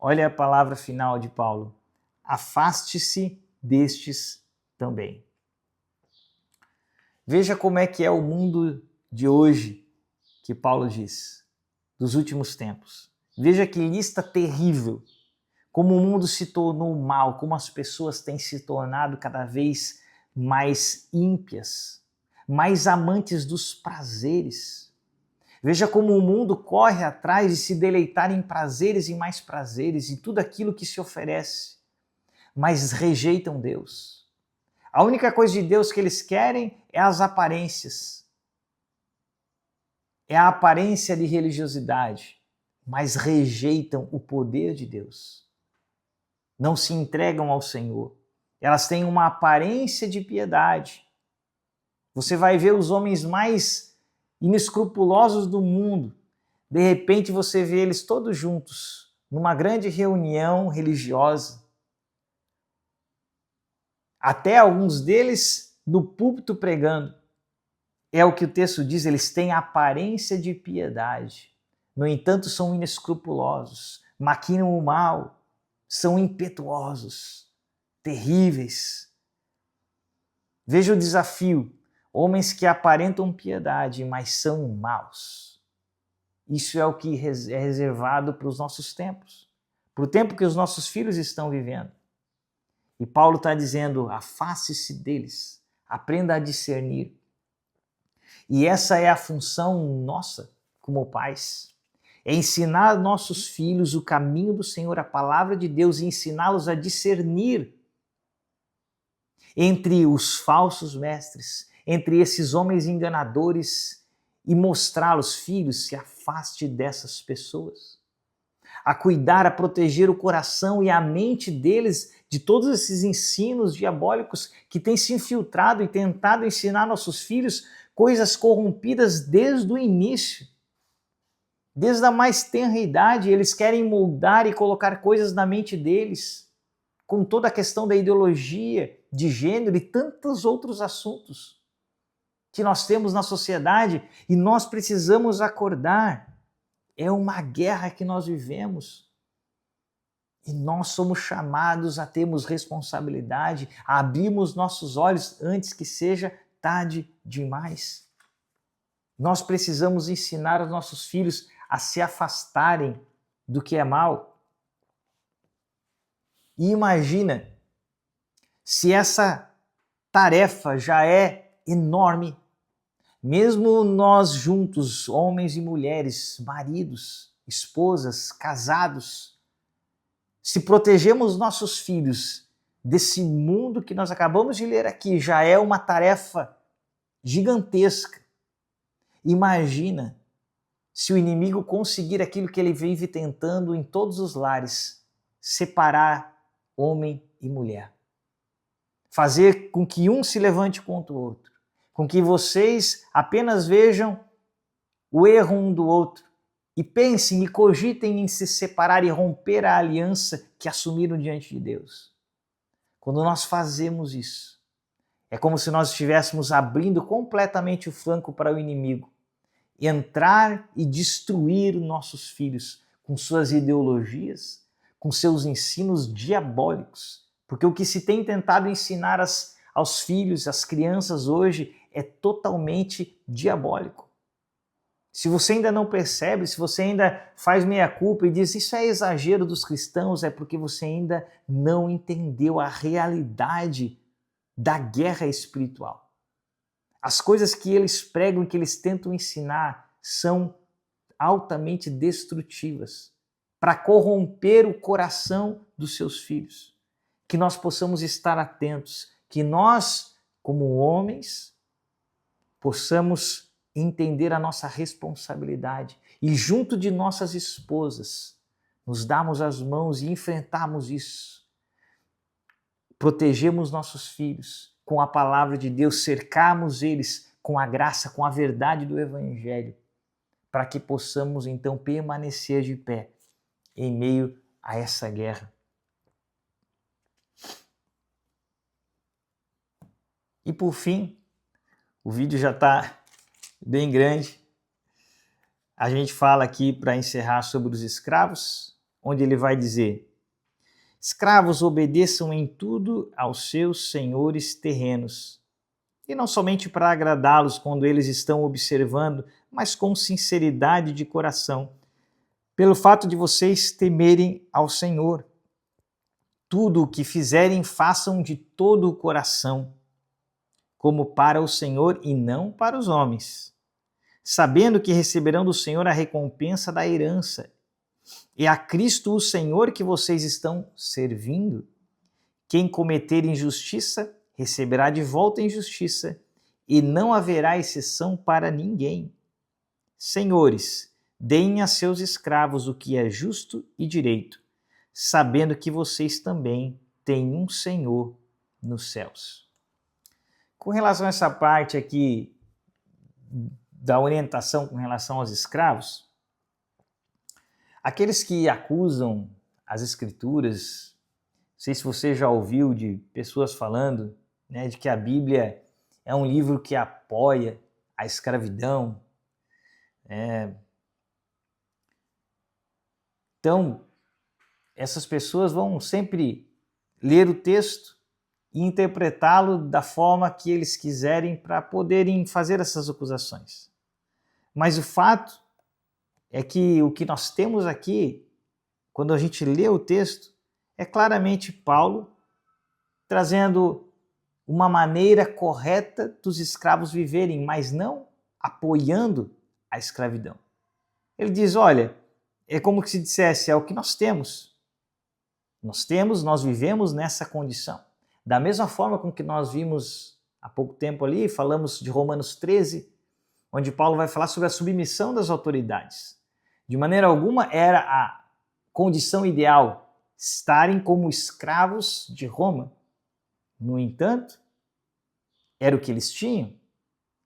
Olha a palavra final de Paulo. Afaste-se destes também. Veja como é que é o mundo de hoje, que Paulo diz, dos últimos tempos. Veja que lista terrível, como o mundo se tornou mal, como as pessoas têm se tornado cada vez mais ímpias, mais amantes dos prazeres. Veja como o mundo corre atrás de se deleitar em prazeres e mais prazeres, em tudo aquilo que se oferece, mas rejeitam Deus. A única coisa de Deus que eles querem é as aparências. É a aparência de religiosidade, mas rejeitam o poder de Deus. Não se entregam ao Senhor. Elas têm uma aparência de piedade. Você vai ver os homens mais inescrupulosos do mundo. De repente você vê eles todos juntos, numa grande reunião religiosa. Até alguns deles no púlpito pregando. É o que o texto diz, eles têm a aparência de piedade. No entanto, são inescrupulosos, maquinam o mal, são impetuosos, terríveis. Veja o desafio. Homens que aparentam piedade, mas são maus. Isso é o que é reservado para os nossos tempos, para o tempo que os nossos filhos estão vivendo. E Paulo está dizendo, afaste-se deles, aprenda a discernir. E essa é a função nossa como pais, é ensinar nossos filhos o caminho do Senhor, a palavra de Deus, e ensiná-los a discernir entre os falsos mestres, entre esses homens enganadores, e mostrá-los, filhos, se afaste dessas pessoas. A cuidar, a proteger o coração e a mente deles de todos esses ensinos diabólicos que têm se infiltrado e tentado ensinar nossos filhos coisas corrompidas desde o início. Desde a mais tenra idade, eles querem moldar e colocar coisas na mente deles, com toda a questão da ideologia, de gênero e tantos outros assuntos que nós temos na sociedade, e nós precisamos acordar. É uma guerra que nós vivemos. E nós somos chamados a termos responsabilidade, a abrirmos nossos olhos antes que seja tarde demais. Nós precisamos ensinar os nossos filhos a se afastarem do que é mal. E imagina se essa tarefa já é enorme, mesmo nós juntos, homens e mulheres, maridos, esposas, casados, se protegemos nossos filhos desse mundo que nós acabamos de ler aqui, já é uma tarefa gigantesca. Imagina se o inimigo conseguir aquilo que ele vive tentando em todos os lares, separar homem e mulher. Fazer com que um se levante contra o outro, com que vocês apenas vejam o erro um do outro e pensem e cogitem em se separar e romper a aliança que assumiram diante de Deus. Quando nós fazemos isso, É como se nós estivéssemos abrindo completamente o flanco para o inimigo entrar e destruir nossos filhos com suas ideologias, com seus ensinos diabólicos. Porque o que se tem tentado ensinar aos filhos, às crianças hoje, é totalmente diabólico. Se você ainda não percebe, se você ainda faz meia-culpa e diz isso é exagero dos cristãos, é porque você ainda não entendeu a realidade da guerra espiritual. As coisas que eles pregam e que eles tentam ensinar são altamente destrutivas para corromper o coração dos seus filhos. Que nós possamos estar atentos, que nós, como homens, possamos entender a nossa responsabilidade e junto de nossas esposas nos darmos as mãos e enfrentarmos isso. Protegemos nossos filhos com a palavra de Deus, cercarmos eles com a graça, com a verdade do Evangelho, para que possamos então permanecer de pé em meio a essa guerra. E por fim, o vídeo já está bem grande. A gente fala aqui para encerrar sobre os escravos, onde ele vai dizer: escravos, obedeçam em tudo aos seus senhores terrenos, e não somente para agradá-los quando eles estão observando, mas com sinceridade de coração, pelo fato de vocês temerem ao Senhor. Tudo o que fizerem, façam de todo o coração, como para o Senhor e não para os homens, sabendo que receberão do Senhor a recompensa da herança. É a Cristo o Senhor que vocês estão servindo. Quem cometer injustiça, receberá de volta a injustiça, e não haverá exceção para ninguém. Senhores, deem a seus escravos o que é justo e direito, sabendo que vocês também têm um Senhor nos céus. Com relação a essa parte aqui da orientação com relação aos escravos, aqueles que acusam as Escrituras, não sei se você já ouviu de pessoas falando, né, de que a Bíblia é um livro que apoia a escravidão. Então, essas pessoas vão sempre ler o texto e interpretá-lo da forma que eles quiserem para poderem fazer essas acusações. Mas o fato é que o que nós temos aqui, quando a gente lê o texto, é claramente Paulo trazendo uma maneira correta dos escravos viverem, mas não apoiando a escravidão. Ele diz, olha, é como se dissesse, é o que nós temos. Nós vivemos nessa condição. Da mesma forma com que nós vimos há pouco tempo ali, falamos de Romanos 13, onde Paulo vai falar sobre a submissão das autoridades. De maneira alguma era a condição ideal estarem como escravos de Roma. No entanto, era o que eles tinham.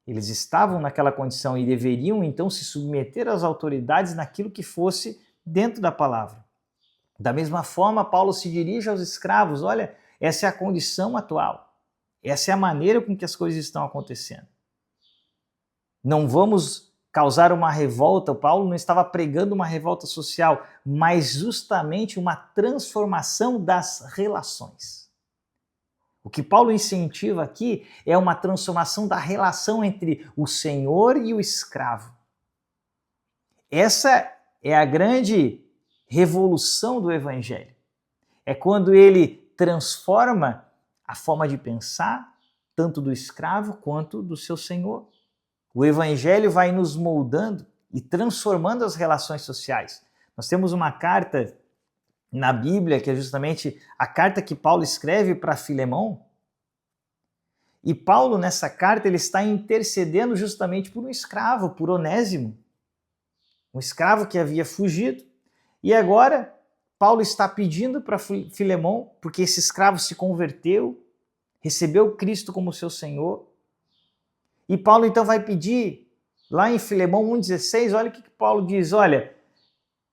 Eles estavam naquela condição e deveriam então se submeter às autoridades naquilo que fosse dentro da palavra. Da mesma forma, Paulo se dirige aos escravos, olha, essa é a condição atual. Essa é a maneira com que as coisas estão acontecendo. Não vamos causar uma revolta. Paulo não estava pregando uma revolta social, mas justamente uma transformação das relações. O que Paulo incentiva aqui é uma transformação da relação entre o senhor e o escravo. Essa é a grande revolução do Evangelho. É quando ele transforma a forma de pensar, tanto do escravo quanto do seu senhor. O Evangelho vai nos moldando e transformando as relações sociais. Nós temos uma carta na Bíblia, que é justamente a carta que Paulo escreve para Filemão. E Paulo, nessa carta, ele está intercedendo justamente por um escravo, por Onésimo. Um escravo que havia fugido. E agora, Paulo está pedindo para Filemão, porque esse escravo se converteu, recebeu Cristo como seu Senhor. E Paulo então vai pedir, lá em Filemão 1,16, olha o que Paulo diz, olha,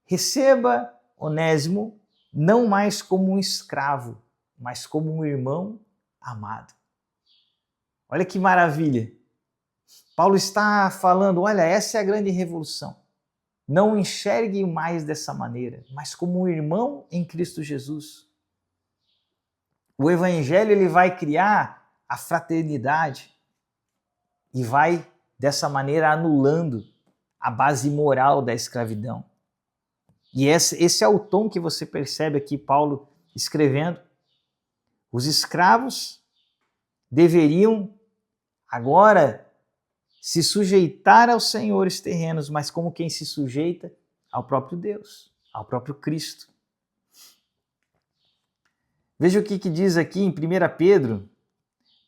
receba Onésimo não mais como um escravo, mas como um irmão amado. Olha que maravilha. Paulo está falando, olha, essa é a grande revolução. Não enxergue mais dessa maneira, mas como um irmão em Cristo Jesus. O evangelho ele vai criar a fraternidade e vai, dessa maneira, anulando a base moral da escravidão. E esse é o tom que você percebe aqui Paulo escrevendo. Os escravos deveriam agora se sujeitar aos senhores terrenos, mas como quem se sujeita ao próprio Deus, ao próprio Cristo. Veja o que diz aqui em 1 Pedro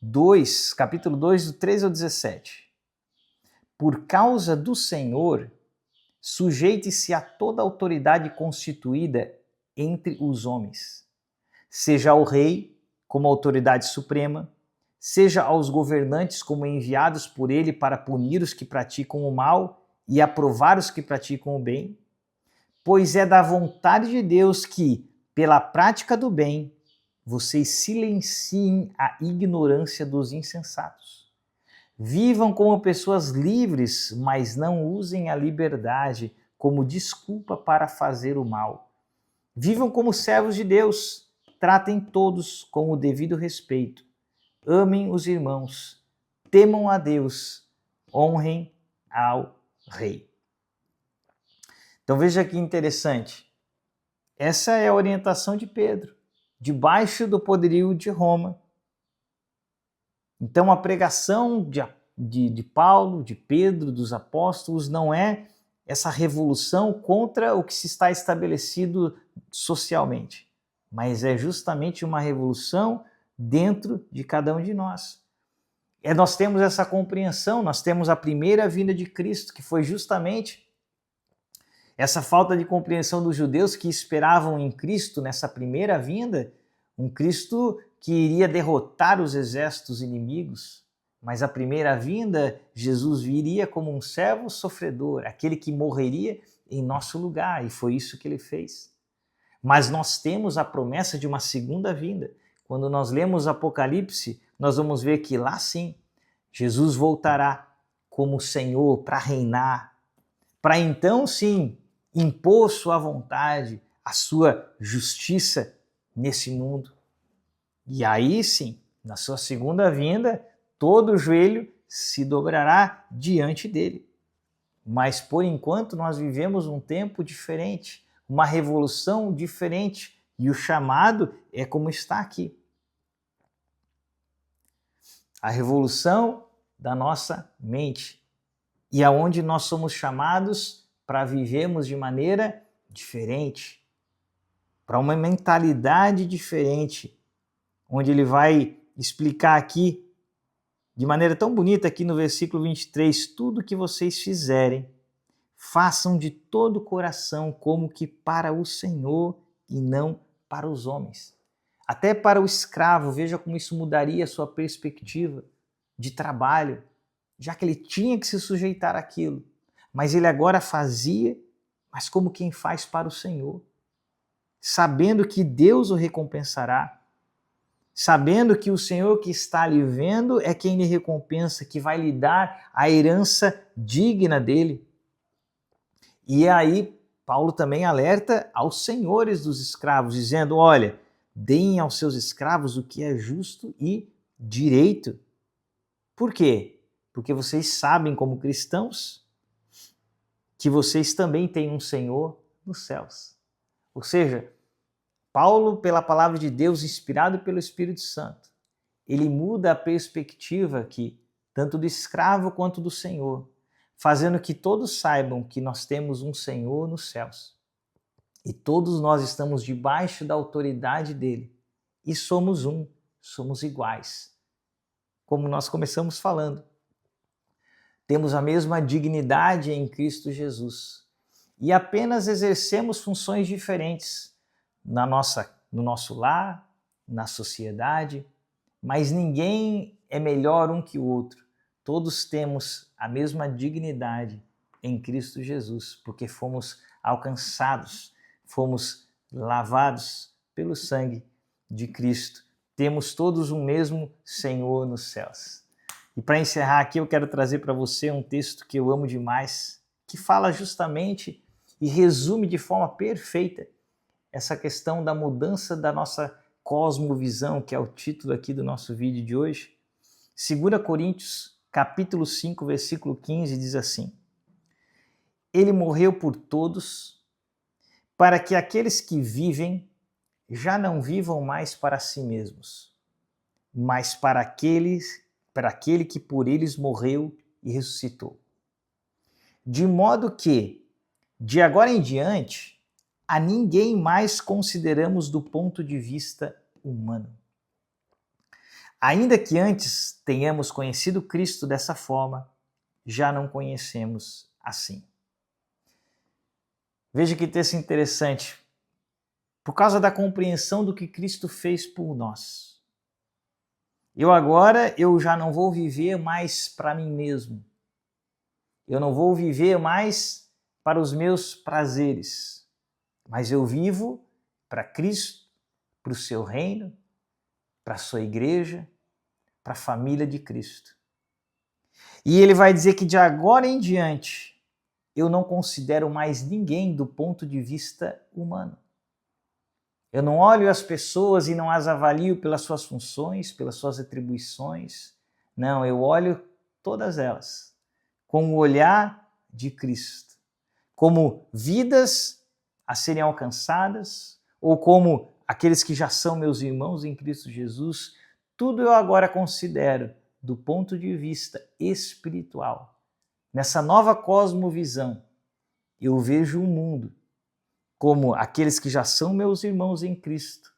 2, capítulo 2, do 13 ao 17. Por causa do Senhor, sujeite-se a toda autoridade constituída entre os homens, seja ao rei como autoridade suprema, seja aos governantes como enviados por ele para punir os que praticam o mal e aprovar os que praticam o bem, pois é da vontade de Deus que, pela prática do bem, vocês silenciem a ignorância dos insensatos. Vivam como pessoas livres, mas não usem a liberdade como desculpa para fazer o mal. Vivam como servos de Deus, tratem todos com o devido respeito. Amem os irmãos, temam a Deus, honrem ao Rei. Então veja que interessante. Essa é a orientação de Pedro, debaixo do poderio de Roma. Então a pregação de Paulo, de Pedro, dos apóstolos, não é essa revolução contra o que se está estabelecido socialmente, mas é justamente uma revolução dentro de cada um de nós. Nós temos essa compreensão, nós temos a primeira vinda de Cristo, que foi justamente essa falta de compreensão dos judeus que esperavam em Cristo, nessa primeira vinda, um Cristo que iria derrotar os exércitos inimigos. Mas a primeira vinda, Jesus viria como um servo sofredor, aquele que morreria em nosso lugar, e foi isso que ele fez. Mas nós temos a promessa de uma segunda vinda. Quando nós lemos Apocalipse, nós vamos ver que lá sim, Jesus voltará como Senhor para reinar, para então sim impor sua vontade, a sua justiça nesse mundo. E aí sim, na sua segunda vinda, todo o joelho se dobrará diante dele. Mas por enquanto nós vivemos um tempo diferente, uma revolução diferente, e o chamado é como está aqui. A revolução da nossa mente, e aonde nós somos chamados para vivermos de maneira diferente, para uma mentalidade diferente, onde ele vai explicar aqui de maneira tão bonita aqui no versículo 23, tudo que vocês fizerem, façam de todo o coração como que para o Senhor e não para os homens. Até para o escravo, veja como isso mudaria a sua perspectiva de trabalho, já que ele tinha que se sujeitar àquilo. Mas ele agora fazia, mas como quem faz para o Senhor, sabendo que Deus o recompensará, sabendo que o Senhor que está lhe vendo é quem lhe recompensa, que vai lhe dar a herança digna dele. E aí Paulo também alerta aos senhores dos escravos, dizendo, olha, deem aos seus escravos o que é justo e direito. Por quê? Porque vocês sabem, como cristãos, que vocês também têm um Senhor nos céus. Ou seja, Paulo, pela palavra de Deus, inspirado pelo Espírito Santo, ele muda a perspectiva aqui, tanto do escravo quanto do Senhor, fazendo que todos saibam que nós temos um Senhor nos céus. E todos nós estamos debaixo da autoridade dele. E somos um, somos iguais. Como nós começamos falando. Temos a mesma dignidade em Cristo Jesus. E apenas exercemos funções diferentes no nosso lar, na sociedade, mas ninguém é melhor um que o outro. Todos temos a mesma dignidade em Cristo Jesus, porque fomos alcançados, fomos lavados pelo sangue de Cristo. Temos todos o mesmo Senhor nos céus. E para encerrar aqui, eu quero trazer para você um texto que eu amo demais, que fala justamente e resume de forma perfeita essa questão da mudança da nossa cosmovisão, que é o título aqui do nosso vídeo de hoje. 2 Coríntios, capítulo 5, versículo 15, diz assim: Ele morreu por todos, para que aqueles que vivem já não vivam mais para si mesmos, mas para aquele que por eles morreu e ressuscitou. De modo que, de agora em diante, a ninguém mais consideramos do ponto de vista humano. Ainda que antes tenhamos conhecido Cristo dessa forma, já não conhecemos assim. Veja que texto interessante. Por causa da compreensão do que Cristo fez por nós. Eu já não vou viver mais para mim mesmo. Eu não vou viver mais para os meus prazeres. Mas eu vivo para Cristo, para o seu reino, para a sua igreja, para a família de Cristo. E ele vai dizer que de agora em diante, eu não considero mais ninguém do ponto de vista humano. Eu não olho as pessoas e não as avalio pelas suas funções, pelas suas atribuições. Não, eu olho todas elas com o olhar de Cristo, como vidas a serem alcançadas, ou como aqueles que já são meus irmãos em Cristo Jesus. Tudo eu agora considero do ponto de vista espiritual. Nessa nova cosmovisão, eu vejo o mundo como aqueles que já são meus irmãos em Cristo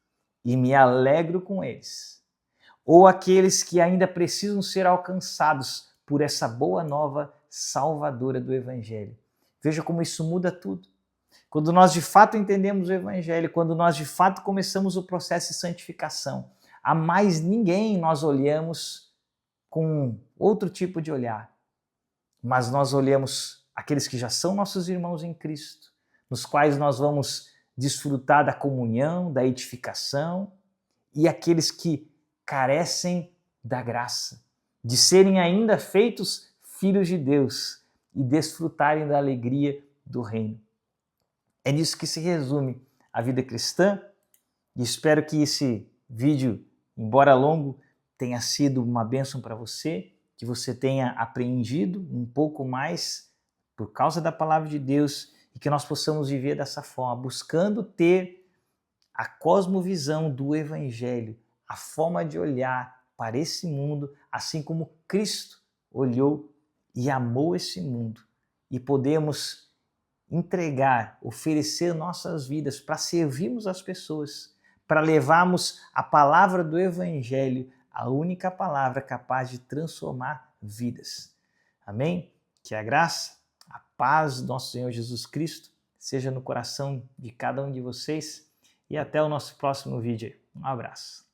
e me alegro com eles, ou aqueles que ainda precisam ser alcançados por essa boa nova salvadora do Evangelho. Veja como isso muda tudo. Quando nós de fato entendemos o Evangelho, quando nós de fato começamos o processo de santificação, a mais ninguém nós olhamos com outro tipo de olhar, mas nós olhamos aqueles que já são nossos irmãos em Cristo, nos quais nós vamos desfrutar da comunhão, da edificação, e aqueles que carecem da graça, de serem ainda feitos filhos de Deus e desfrutarem da alegria do reino. É nisso que se resume a vida cristã, e espero que esse vídeo, embora longo, tenha sido uma bênção para você, que você tenha apreendido um pouco mais por causa da palavra de Deus e que nós possamos viver dessa forma, buscando ter a cosmovisão do Evangelho, a forma de olhar para esse mundo, assim como Cristo olhou e amou esse mundo, e podemos entregar, oferecer nossas vidas para servirmos as pessoas, para levarmos a palavra do Evangelho, a única palavra capaz de transformar vidas. Amém? Que a graça, a paz do nosso Senhor Jesus Cristo seja no coração de cada um de vocês e até o nosso próximo vídeo. Um abraço.